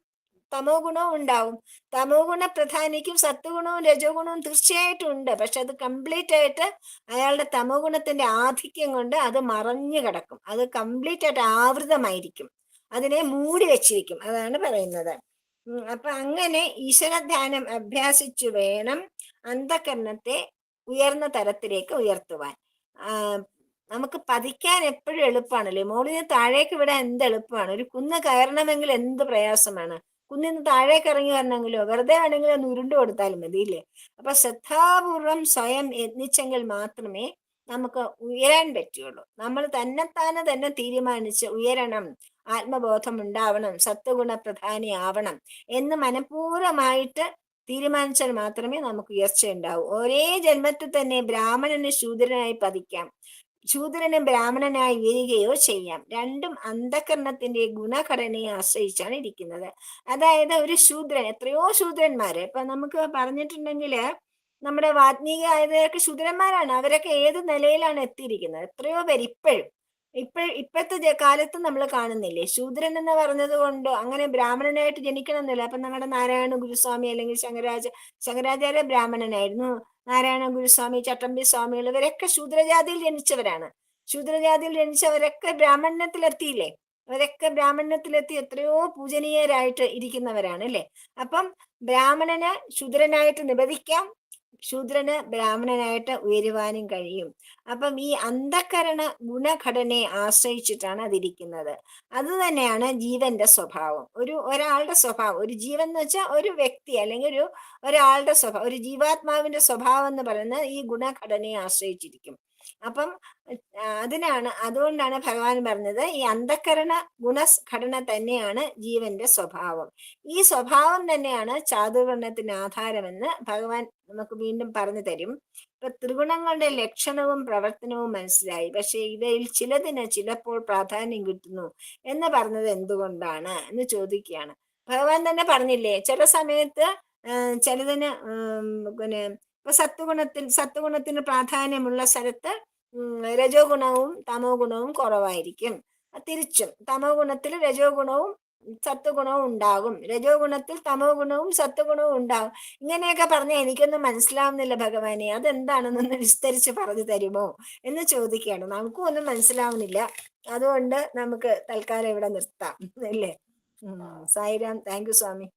തമോ ഗുണവും ഉണ്ടാവും. തമോ ഗുണ പ്രധാനിക്കും സത്വഗുണവും രജോ ഗുണവും തീർച്ചയായിട്ടും ഉണ്ട്. പക്ഷെ അത് കംപ്ലീറ്റ് ആയിട്ട് അയാളുടെ തമോ ഗുണത്തിന്റെ ആധിക്യം കൊണ്ട് അത് മറഞ്ഞു കിടക്കും, അത് കംപ്ലീറ്റ് ആയിട്ട് ആവൃതമായിരിക്കും, അതിനെ മൂടി വെച്ചിരിക്കും. അതാണ് പറയുന്നത്. അപ്പൊ അങ്ങനെ ഈശ്വരധ്യാനം അഭ്യാസിച്ചു വേണം അന്ധകരണത്തെ ഉയർന്ന തരത്തിലേക്ക് ഉയർത്തുവാൻ. നമുക്ക് പതിക്കാൻ എപ്പോഴും എളുപ്പമാണല്ലേ, മോളിന് താഴേക്ക് വിടാൻ എന്ത് എളുപ്പമാണ്. ഒരു കുന്ന് കയറണമെങ്കിൽ എന്ത് പ്രയാസമാണ്, കുന്നിന്ന് താഴേക്ക് ഇറങ്ങി വരണമെങ്കിലോ വെറുതെ വേണമെങ്കിലും ഒന്ന് ഉരുണ്ടു കൊടുത്താലും മതി, ഇല്ലേ? അപ്പൊ ശ്രദ്ധാപൂർവം സ്വയം യത്നിച്ചെങ്കിൽ മാത്രമേ നമുക്ക് ഉയരാൻ പറ്റുള്ളൂ. നമ്മൾ തന്നെ തീരുമാനിച്ച് ഉയരണം, ആത്മബോധം ഉണ്ടാവണം, സത്വഗുണ പ്രധാനി ആവണം എന്ന് മനഃപൂർവ്വമായിട്ട് തീരുമാനിച്ചാൽ മാത്രമേ നമുക്ക് ഉയർച്ച ഉണ്ടാവൂ. ഒരേ ജന്മത്തിൽ തന്നെ ബ്രാഹ്മണന് ശൂദ്രനായി പതിക്കാം, ശൂദ്രന് ബ്രാഹ്മണനായി വരികയോ ചെയ്യാം. രണ്ടും അന്ധകരണത്തിന്റെ ഗുണഘടനയെ ആശ്രയിച്ചാണ് ഇരിക്കുന്നത്. അതായത് ഒരു ശൂദ്രൻ, എത്രയോ ശൂദ്രന്മാര് ഇപ്പൊ നമുക്ക് പറഞ്ഞിട്ടുണ്ടെങ്കിൽ നമ്മുടെ വാത്മീകായതൊക്കെ ശൂദ്രന്മാരാണ്. അവരൊക്കെ ഏത് നിലയിലാണ് എത്തിയിരിക്കുന്നത്? എത്രയോ പേര് ഇപ്പോഴത്തെ കാലത്ത് നമ്മൾ കാണുന്നില്ലേ? ശൂദ്രൻ എന്ന് പറഞ്ഞത് കൊണ്ട് അങ്ങനെ ബ്രാഹ്മണനായിട്ട് ജനിക്കണമെന്നില്ല. അപ്പൊ നമ്മുടെ നാരായണ ഗുരുസ്വാമി അല്ലെങ്കിൽ ശങ്കരാചാര്യ ബ്രാഹ്മണനായിരുന്നു. നാരായണ ഗുരുസ്വാമി, ചട്ടമ്പി സ്വാമികൾ, ഇവരൊക്കെ ശൂദ്രജാതിയിൽ ജനിച്ചവരാണ്. ശൂദ്രജാതിയിൽ ജനിച്ചവരൊക്കെ ബ്രാഹ്മണ്യത്തിലെത്തിയില്ലേ? അവരൊക്കെ ബ്രാഹ്മണ്യത്തിലെത്തി എത്രയോ പൂജനീയരായിട്ട് ഇരിക്കുന്നവരാണ് അല്ലെ? അപ്പം ബ്രാഹ്മണന് ശൂദ്രനായിട്ട് നിബദിക്കാം, ശൂദ്രന് ബ്രാഹ്മണനായിട്ട് ഉയരുവാനും കഴിയും. അപ്പം ഈ അന്ധകരണ ഗുണഘടനയെ ആശ്രയിച്ചിട്ടാണ് അതിരിക്കുന്നത്. അത് തന്നെയാണ് ജീവന്റെ സ്വഭാവം. ഒരാളുടെ സ്വഭാവം, ഒരു ജീവൻ എന്ന് വെച്ചാൽ ഒരു വ്യക്തി അല്ലെങ്കിൽ ഒരാളുടെ സ്വഭാവം, ഒരു ജീവാത്മാവിന്റെ സ്വഭാവം എന്ന് പറയുന്നത് ഈ ഗുണഘടനയെ ആശ്രയിച്ചിരിക്കും. അപ്പം അതുകൊണ്ടാണ് ഭഗവാൻ പറഞ്ഞത് ഈ അന്ധകരണ ഗുണഘടന തന്നെയാണ് ജീവന്റെ സ്വഭാവം. ഈ സ്വഭാവം തന്നെയാണ് ചാതുർവർണ്ണത്തിന് ആധാരമെന്ന് ഭഗവാൻ നമുക്ക് വീണ്ടും പറഞ്ഞു തരും. ഇപ്പൊ ത്രിഗുണങ്ങളുടെ ലക്ഷണവും പ്രവർത്തനവും മനസ്സിലായി, പക്ഷെ ഇവയിൽ ചിലതിന് ചിലപ്പോൾ പ്രാധാന്യം കിട്ടുന്നു എന്ന് പറഞ്ഞത് എന്തുകൊണ്ടാണ് എന്ന് ചോദിക്കുകയാണ്. ഭഗവാൻ തന്നെ പറഞ്ഞില്ലേ, ചില സമയത്ത് ചിലതിന് പിന്നെ ഇപ്പൊ സത്വഗുണത്തിന് പ്രാധാന്യമുള്ള സ്ഥലത്ത് രജോ ഗുണവും തമോ ഗുണവും കുറവായിരിക്കും. തിരിച്ചും തമോ ഗുണത്തിൽ രജോ ഗുണവും സത്വഗുണവും ഉണ്ടാകും, രജോ ഗുണത്തിൽ തമോ ഗുണവും സത്വഗുണവും ഉണ്ടാകും. ഇങ്ങനെയൊക്കെ പറഞ്ഞാൽ എനിക്കൊന്നും മനസ്സിലാവുന്നില്ല ഭഗവാനെ, അതെന്താണെന്നൊന്ന് വിസ്തരിച്ച് പറഞ്ഞു തരുമോ എന്ന് ചോദിക്കുകയാണ്. നമുക്കും ഒന്നും മനസ്സിലാവുന്നില്ല, അതുകൊണ്ട് നമുക്ക് തൽക്കാലം ഇവിടെ നിർത്താം അല്ലേ? സായിരാം. താങ്ക് യു സ്വാമി.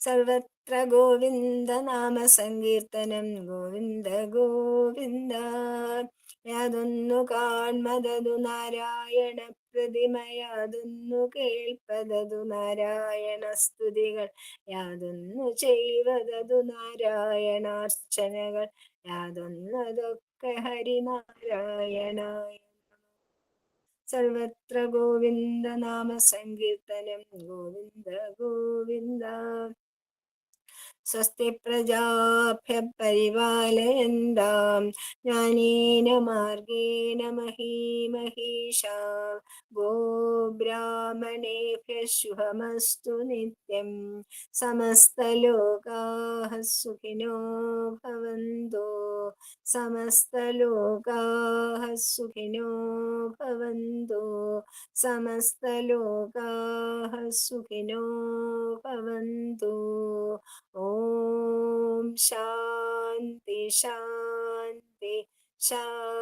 സർവത്ര ഗോവിന്ദ നാമ സങ്കീർത്തനം, ഗോവിന്ദ ഗോവിന്ദ. യാതൊന്നു കാൺമതതു നാരായണ പ്രതിമ, യാതൊന്നു കേൾപ്പതതു നാരായണ സ്തുതികൾ, യാതൊന്നു ചെയ്വതതു നാരായണാർച്ചനകൾ, യാതൊന്നതൊക്കെ ഹരിനാരായണായ. സർവത്ര ഗോവിന്ദ നാമ സങ്കീർത്തനം, ഗോവിന്ദ ഗോവിന്ദ. സ്വസ്തി പ്രജാഭ്യ പരിപാലയന്താം ജ്ഞാനേന മാർഗേണ മഹീമഹീഷാ. ഗോബ്രാഹ്മണേഭ്യഃ ശുഭമസ്തു നിത്യം. സമസ്തലോകാഃ സുഖിനോ ഭവന്തു. സമസ്തലോകാഃ സുഖിനോ ഭവന്തു. സമസ്തലോകാഃ സുഖിനോ ഭവന്തു. ഓം ശാന്തി ശാന്തി ശാന്തി.